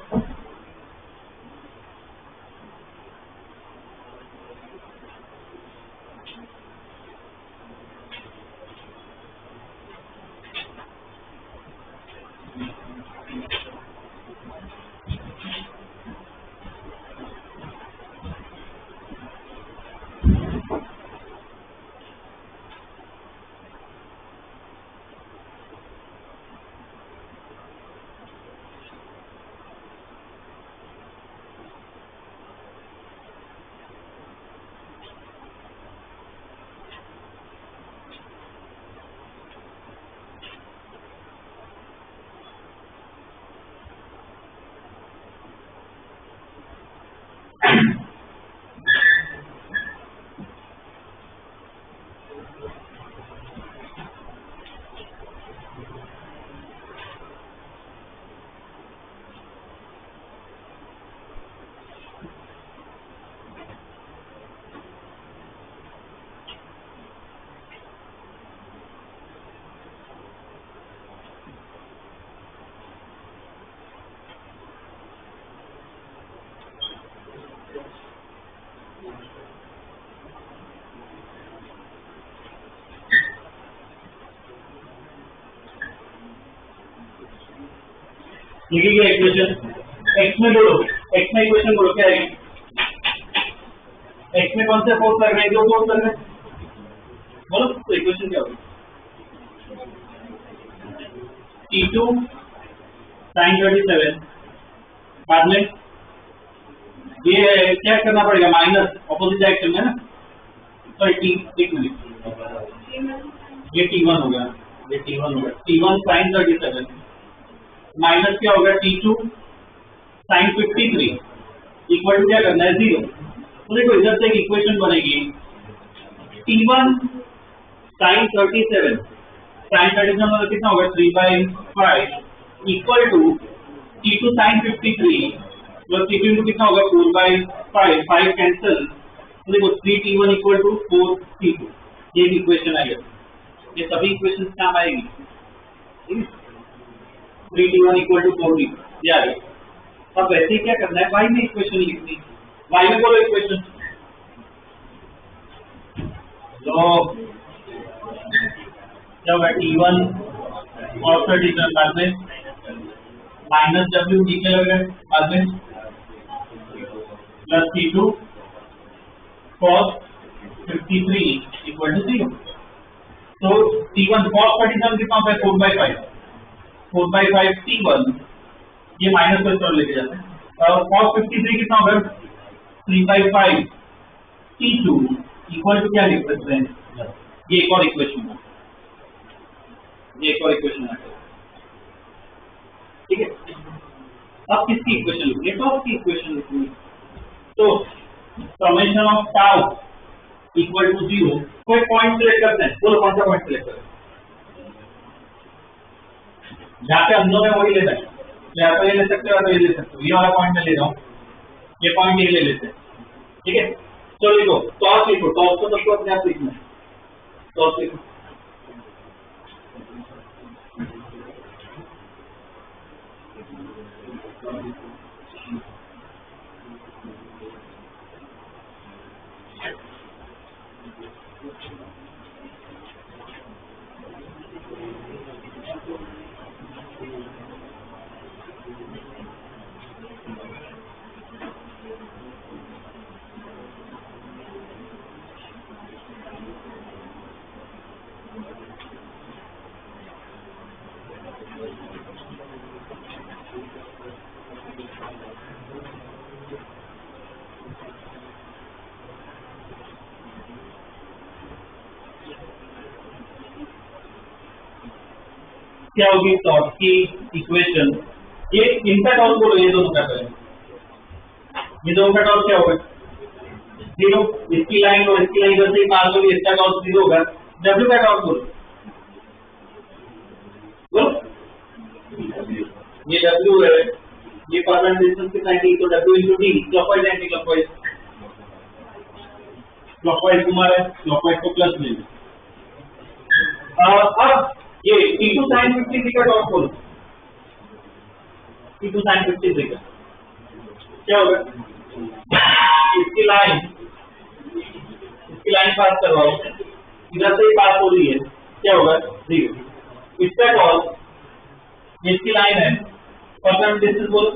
लिखिए इक्वेशन, x में बोलो, x में इक्वेशन बोलो क्या है, x में कौन से फोर्स लग रहे हैं, जो फोर्स लग रहे हैं बोलो। तो इक्वेशन क्या होगी, T2 sin 37, बाद में ये क्या करना पड़ेगा, माइनस ऑपोजिट डायरेक्शन में ना, सॉरी एक मिनट, ये T1 होगा, ये T1 होगा, T1 sin 37 माइनस क्या होगा T2 sin 53 इक्वल टू क्या करना है 0। तो देखो इधर से एक इक्वेशन बनेगी, T1 sin 37 मतलब कितना होगा 3/5 equal to T2 sin 53 plus T2 into कितना होगा 4/5, 5 कैंसिल, तो देखो 3T1 इक्वल टू 4T2, ये इक्वेशन आएगा। ये सभी इक्वेशन काम आएगी, ठीक है। 3T1 इक्वल टू 4T2 ये आ गया। अब वैसे ही क्या करना है, y में इक्वेशन लिखनी, y में बोलो इक्वेशन, लो क्या होगा T1 और 37 बाद में माइनस W नीचे लग गए बाद में plus T2 cos 53 equal to 0। तो T1 cos 37 कितना होता है 4/5, 4/5 T1, ये माइनस को इस तरफ लेके जाते हैं, और cos 53 कितना होगा 3/5 T2 इक्वल टू क्या लिख सकते हैं, ये एक और इक्वेशन है, ये एक और इक्वेशन है, ठीक है। अब किसकी इक्वेशन लिखनी है, टॉप की इक्वेशन लिखनी है। तो summation of tau equal to 0, कोई पॉइंट सिलेक्ट करते हैं, बोलो कौन सा पॉइंट सिलेक्ट करें, जहाँ पे अंदर है वही लेना है, या तो ये ले सकते हो या तो ये ले सकते हो, ये वाला पॉइंट मैं ले रहा हूँ, ये पॉइंट ये ले लेते हैं, ठीक है। चलो लिखो टॉस, लिखो टॉस को सबको अपने आप लिखना है, टॉस लिखो, क्या होगी टॉस की इक्वेशन, ये इनका टॉस बोलो, ये दोनों का करें, ये दोनों का टॉस क्या होगा 0, इसकी लाइन और इसकी लाइन इधर से पास होगी, इसका टॉस 0 होगा। W का टॉस बोलो, ये W है, ये परमानेंट डिस्टेंस कितना है, तो W into D, clockwise anti clockwise, clockwise घुमा रहा है, क्लॉकवाइज को प्लस ले लो। अब ये T2 sin 53 का डॉट खोलो, T2 sin 53 का क्या होगा? इसकी लाइन पास करवाओ, इधर से ही पास हो रही है, क्या होगा? 0। इसका टॉल इसकी लाइन है, परसेंट डिस्टेंस बोलो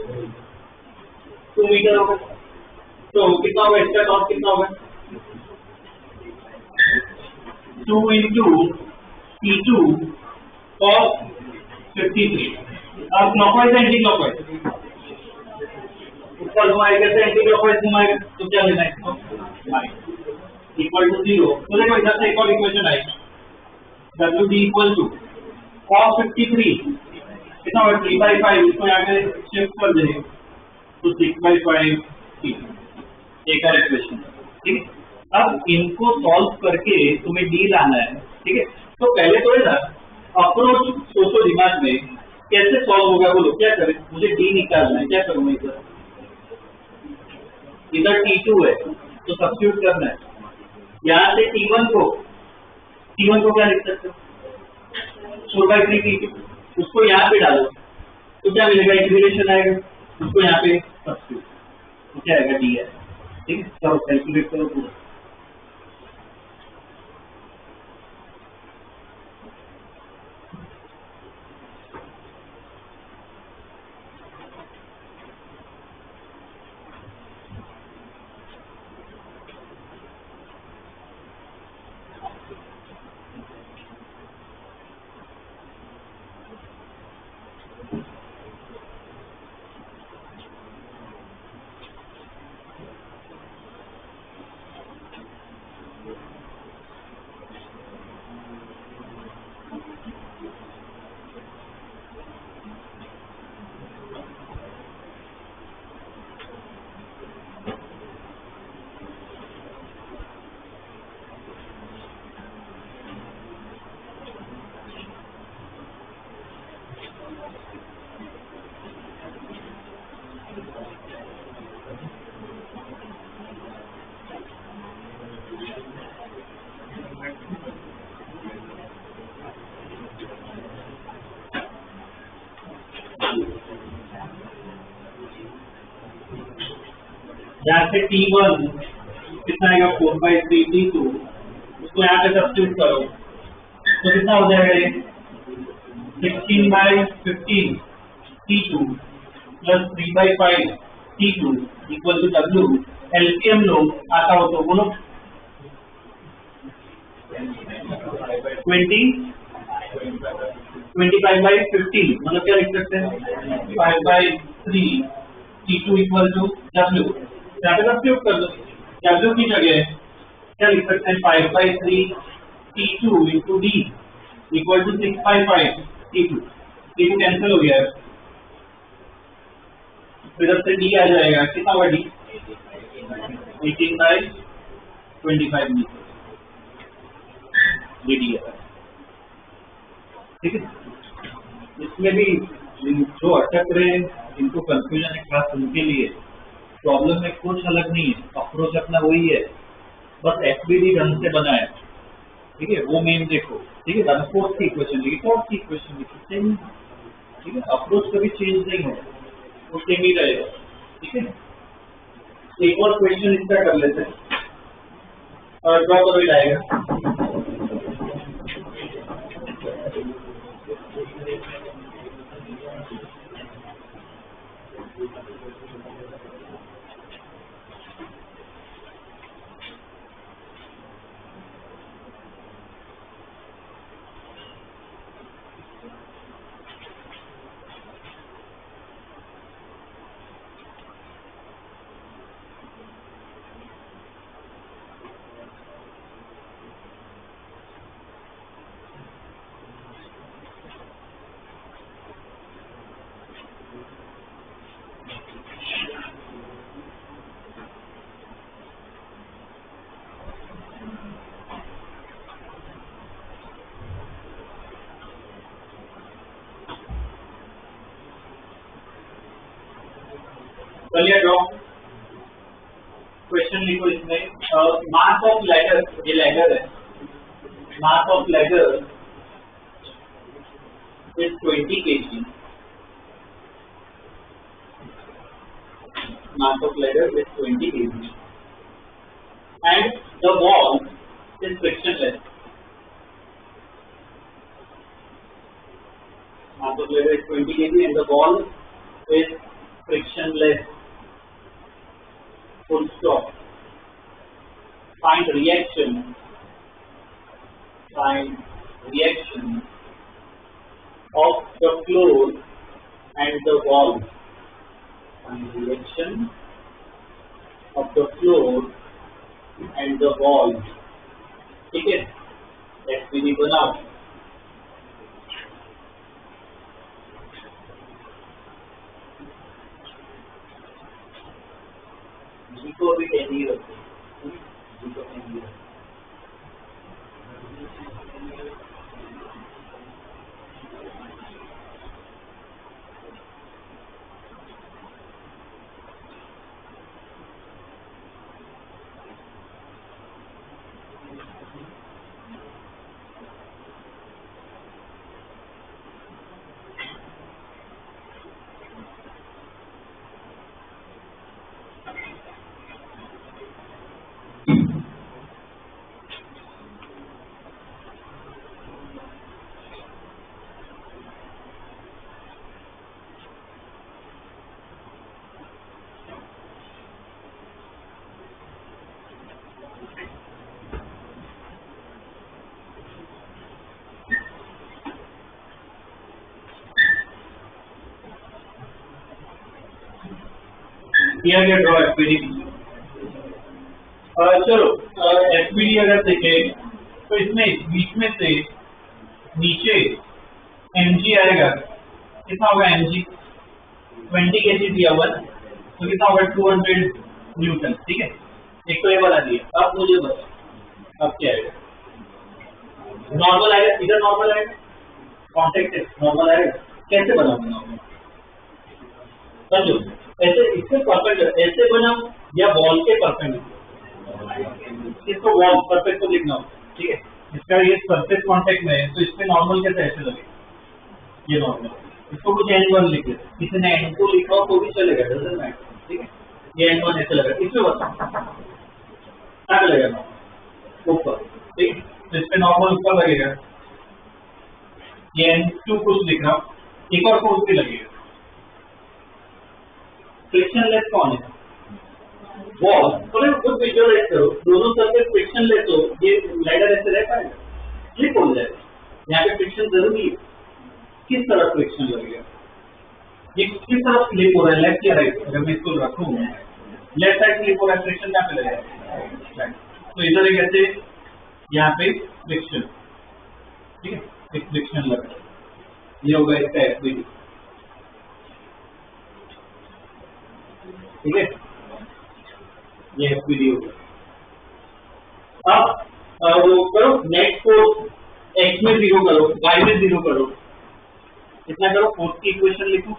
2 मीटर होगा, तो कितना होगा? इसका टॉल कितना होगा? 2 into T2 cos 53। अब क्लॉकवाइज है एंटी क्लॉकवाइज, ऊपर घुमाएगा तो एंटी क्लॉकवाइज घुमाएगा, तो क्या लेना है इसको? Equal to 0। तो देखो इधर से एक और इक्वेशन आई, WD इक्वल टू cos 53 कितना होगा? 3/5। इसको यहाँ पे शिफ्ट कर देंगे तो 6/5 T। एक और इक्वेशन, ठीक है। अब इनको सॉल्व करके तुम्हें डी लाना है, ठीक है। तो पहले तो है ना अप्रोच सोचो दिमाग में, कैसे सॉल्व होगा बोलो, क्या करें? मुझे डी निकालना है, क्या करूँ? इधर T2 है तो सब्स्टिट्यूट करना है, यहाँ से T1 को क्या लिख सकते हो? 4/3 T2, उसको यहाँ पे डालो तो क्या मिलेगा? एक रिलेशन आएगा, उसको यहाँ पे सब्स्टिट्यूट, तो क्या आएगा? डी है, ठीक है। चलो कैलकुलेट करो पूरा। यहाँ से T1 कितना आएगा? 4/3 T2, उसको यहाँ पे सब्स्टिट्यूट करो तो कितना हो जाएगा? ये 16/15 T2 plus 3/5 T2 equal to W। LCM लो, आता हो तो बोलो 25/15, मतलब क्या लिख सकते हैं? 5/3 T2 इक्वल टू W। यहाँ पे सब्स्टिट्यूट कर दो, W की जगह क्या लिख सकते हैं? 5/3 T2 into D equal to 6/5 T2। T2 cancel हो गया है, फिर से D आ जाएगा, कितना होगा D? 18/25 मीटर, ये D है, ठीक है। इसमें भी जो अटक रहे हैं इनको कंफ्यूजन है, खास उनके लिए प्रॉब्लम में कुछ अलग नहीं है, अप्रोच अपना वही है, बस एफबीडी ढंग से बनाया, ठीक है। वो मेन देखो, ठीक है। फोर्थ की इक्वेशन लिखी, फोर्थ की इक्वेशन लिखी, सेम, ठीक है। अप्रोच कभी चेंज नहीं होगा, वो सेम ही रहेगा, ठीक है। एक और क्वेश्चन इसका कर लेते हैं, ड्रॉ करो, आएगा। चलिए ड्रॉ, क्वेश्चन लिखो इसमें, मास ऑफ लैडर, ये लैडर है, mass of ladder is 20 kg, mass of ladder is 20 kg and the wall is frictionless. Mass of ladder is 20 kg and the wall is frictionless. Full stop. Find reaction of the floor and the wall. Find reaction of the floor and the wall. ठीक है, एक्सपीडी बनाओ। जी को भी टेनी रखो, जी को टेनी रखो। किया गया ड्रॉ एसपीडी। चलो एसपीडी अगर देखे तो इसमें बीच में से नीचे एमजी आएगा, कितना होगा एमजी, 20 kg दिया हुआ तो कितना होगा 200 न्यूटन। ठीक है, एक तो ये बना दिया। अब मुझे बताओ अब क्या आएगा, नॉर्मल आएगा, इधर नॉर्मल आएगा, कॉन्टेक्ट नॉर्मल आएगा, कैसे बनाऊंगा नॉर्मल, समझो ऐसे इसके परफेक्ट ऐसे बनाओ या बॉल के परफेक्ट, इसको वॉल परफेक्ट को लिखना हो। ठीक है, इसका ये सरफेस कांटेक्ट में है तो इस पे नॉर्मल कैसे ऐसे लगे, ये नॉर्मल, इसको कुछ n1 लिख दे, किसी ने n2 लिखा हो तो भी चलेगा, डजंट मैटर। ठीक है, ये n1 ऐसे लगा, इसमें बता क्या लगेगा ऊपर। ठीक है, तो इस पे नॉर्मल ऊपर लगेगा, ये n2 कुछ लिख रहा हूँ, एक और फोर्स भी लगेगा। फ्रिक्शनलेस कौन है, वॉल। थोड़े खुद विजुअलाइज करो, दोनों सरफेस फ्रिक्शनलेस हो, ये लैडर ऐसे रह पाएगा, स्लिप हो जाएगा। यहाँ पे फ्रिक्शन जरूरी है, किस तरफ फ्रिक्शन लगेगा, ये किस तरफ स्लिप हो रहा है, लेफ्ट या राइट। अगर मैं इसको रखूँ लेफ्ट साइड स्लिप हो रहा है, फ्रिक्शन कहाँ पे लगेगा, तो इधर एक ऐसे यहाँ पे फ्रिक्शन। ठीक है, एक फ्रिक्शन लग रहा है, ये होगा इसका एसपीडी। ठीक है, ये एसपीडी होगा। अब वो करो, नेट फोर्स एक्स में 0 करो, वाई में 0 करो, कितना करो, फोर्स की इक्वेशन लिखो।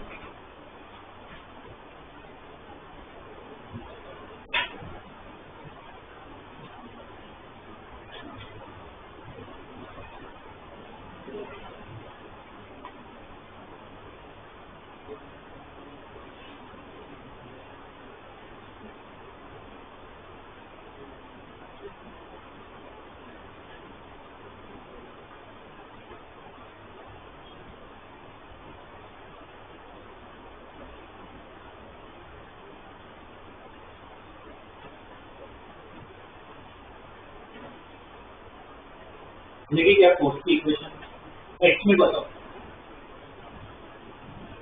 लिखी क्या फोर्स की इक्वेशन, एक्स में बताओ,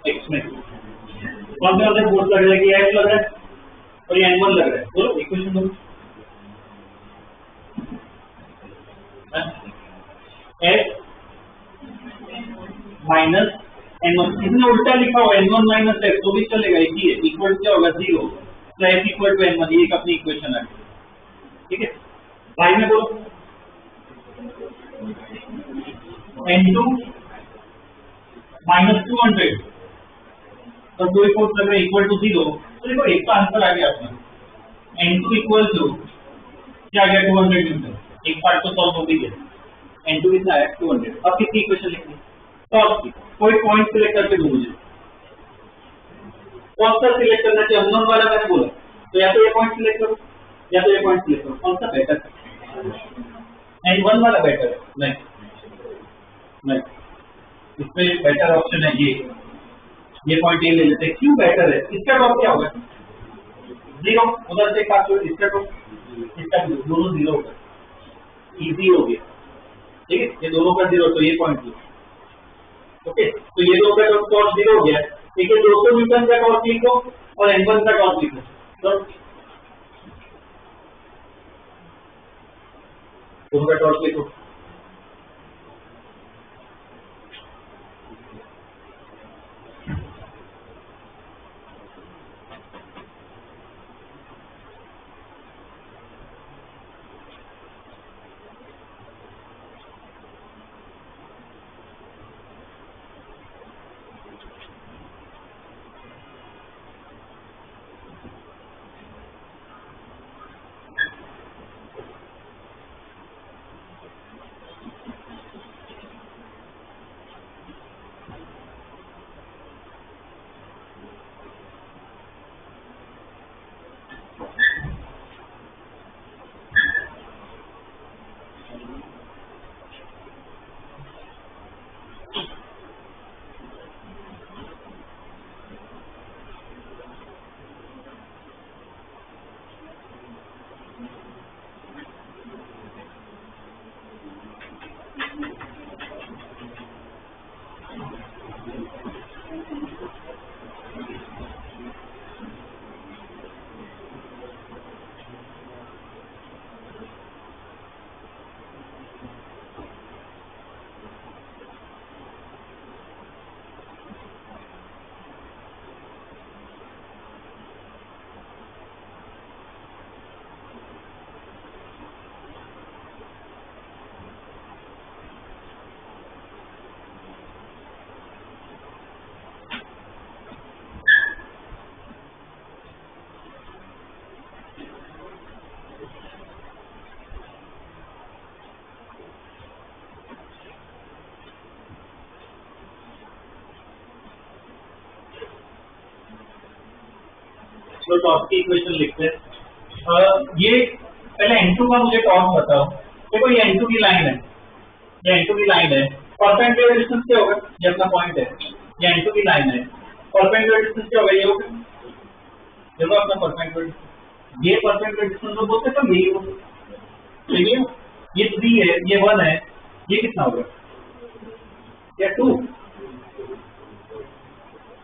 एक्स में कौन सा फोर्स लग रहा है, कि एफ लग रहा है और ये n1 लग रहा है, बोलो इक्वेशन बोलो। एफ माइनस n1, इसने उल्टा लिखा हो n1 माइनस एफ तो भी चलेगा, एक ही है, इक्वल क्या होगा 0, तो एफ इक्वल टू n1, ये एक अपनी इक्वेशन है। ठीक है, वाई में बोलो n2 माइनस 200, तो 2 फोर्स लग रहा है इक्वल टू 0, तो देखो एक का आंसर आ गया अपना। N2 इक्वल टू क्या आ गया 200 न्यूटन, एक पार्ट तो सॉल्व हो भी गया। N2 कितना है 200। अब कितनी इक्वेशन लिखनी है, टॉर्क की। कोई पॉइंट सिलेक्ट करके दो मुझे, कौन सा सिलेक्ट करना चाहिए, अननोन वाला मैंने बोला, तो या तो ये पॉइंट सिलेक्ट करो या तो ये पॉइंट सिलेक्ट करो, कौन सा बेटर है? N1 वाला बेटर है? नहीं नहीं, इसमें बेटर ऑप्शन है ये पॉइंट ये ले लेते हैं। क्यों बेटर है? इसका टॉप क्या होगा 0, उधर से काट लो, इसका टॉप इसका दोनों 0 होगा, इजी हो गया। ठीक है, ये दोनों का 0 तो ये पॉइंट लो। ओके, तो ये दोनों का टॉप 0 हो गया। ठीक है, 200 न्यूटन का टॉप लिखो और N1 का टॉप लिखो, तो दोनों का टॉप लिखो। तो टॉप की इक्वेशन लिखते हैं। ये पहले N2 का मुझे टॉप बताओ। देखो ये N2 की लाइन है, ये N2 की लाइन है, परपेंडिकुलर डिस्टेंस क्या होगा, ये अपना पॉइंट है, ये N2 की लाइन है, परपेंडिकुलर डिस्टेंस क्या होगा, ये होगा, देखो अपना परपेंडिकुलर, ये परपेंडिकुलर डिस्टेंस तो बोलते हैं यही होगा, ठीक है। ये 3 है, ये 1 है, ये कितना होगा, या 2,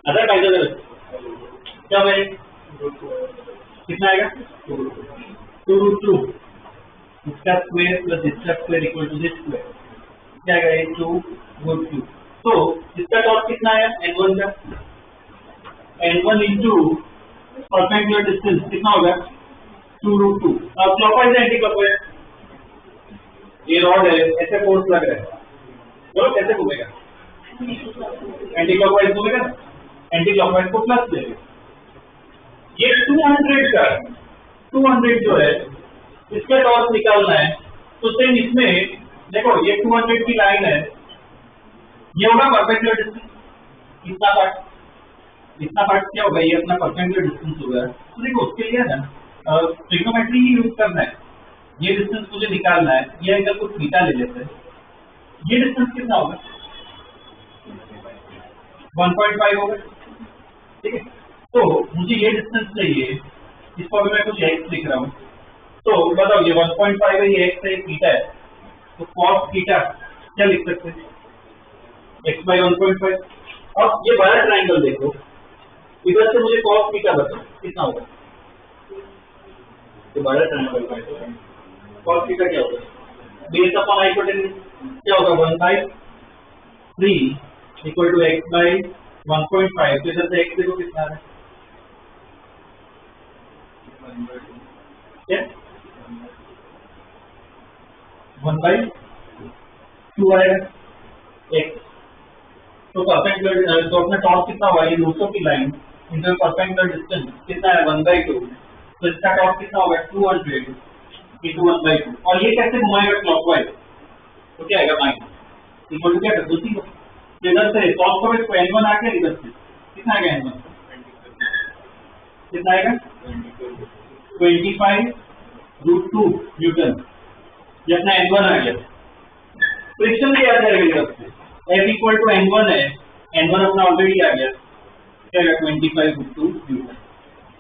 अदर टाइगर क्या होगा, कितना आएगा 2√2, इसका स्क्वायर प्लस इसका square equal to this square, क्या आएगा ये 2√2। तो इसका टॉप कितना है N1 का, N1 इंटू परपेंडिकुलर डिस्टेंस कितना होगा 2√2। अब क्लॉकवाइज एंटी क्लॉकवाइज, ये रॉड है ऐसे फोर्स लग रहा है, तो कैसे घूमेगा, एंटी क्लॉकवाइज घूमेगा ना, एंटी क्लॉकवाइज को प्लस देगा। ये 200 का 200 जो है इसका टॉर्क निकालना है, तो सेम इसमें देखो ये 200 की लाइन है, ये होगा परपेंडिकुलर डिस्टेंस, इतना पार्ट क्या होगा, ये अपना परपेंडिकुलर डिस्टेंस होगा। तो देखो उसके लिए ना ट्रिग्नोमेट्री ही यूज करना है, ये डिस्टेंस मुझे निकालना है, ये अगर कुछ थीटा ले लेते हैं, ये डिस्टेंस कितना होगा 1.5 होगा, ठीक है। तो मुझे ये डिस्टेंस चाहिए, इसको अभी मैं कुछ x लिख रहा हूँ, तो बताओ ये 1.5 है, ये x है, थीटा है, तो cos थीटा क्या लिख सकते हैं x by 1.5। अब ये बड़ा ट्राइंगल देखो, इधर से मुझे cos थीटा बताओ कितना होगा, ये बड़ा ट्राइंगल cos थीटा क्या होगा, बेस अपॉन हाइपोटेन्यूज क्या होगा 1/3 इक्वल टू x by 1.5। तो इधर से x देखो कितना है, क्या 1/2 आएगा x। तो परपेंडिकुलर तो अपना टॉर्क कितना हुआ, ये 200 की लाइन इंटू परपेंडिकुलर डिस्टेंस कितना है 1/2, तो इसका टॉप कितना होगा 200 into 1/2 और ये कैसे घुमाएगा क्लॉकवाइज तो क्या आएगा माइनस इक्वल टू क्या कर दो को इधर से सॉल्व करो इसको n1 आ गया इधर से कितना आएगा n1 कितना आएगा 25√2 न्यूटन ये अपना n1 आ गया फ्रिक्शन भी आ जाएगा इधर से F इक्वल टू n1 है n1 अपना ऑलरेडी आ गया क्या आएगा 25√2 न्यूटन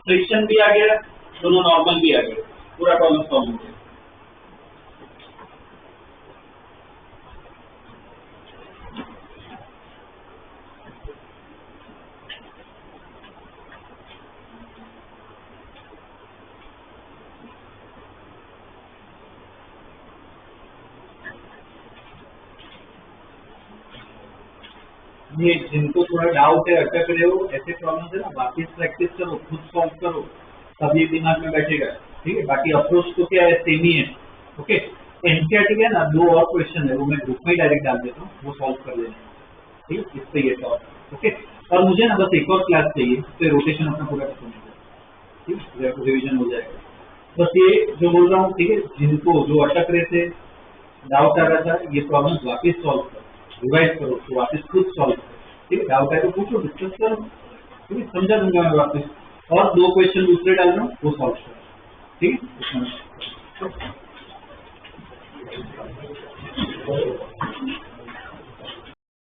फ्रिक्शन भी आ गया दोनों नॉर्मल भी आ गया पूरा प्रॉब्लम सॉल्व हो गया ये जिनको थोड़ा डाउट है अटक रहे हो ऐसे प्रॉब्लम है ना वापिस प्रैक्टिस करो खुद सॉल्व करो तब ये दिमाग में बैठेगा ठीक है बाकी अप्रोच तो क्या है सेम ही है ओके एनसीईआरटी है ना 2 और क्वेश्चन है वो मैं ग्रुप में डायरेक्ट डाल देता हूँ वो सॉल्व कर लेना ठीक है इस पे ये सॉल्व ओके और मुझे ना बस एक और क्लास चाहिए तो रोटेशन अपना पूरा खत्म हो जाएगा ठीक रिविजन हो जाएगा बस ये जो बोल रहा हूँ ठीक है जिनको जो अटक रहे थे डाउट आ रहा था ये प्रॉब्लम वापिस सॉल्व करो रिवाइज करो तो वापस खुद सॉल्व करो ठीक है डाउट है तो पूछो डिस्कस करो ठीक है समझा दूंगा मैं वापस और 2 क्वेश्चन दूसरे डाल रहा हूँ वो सॉल्व करो ठीक है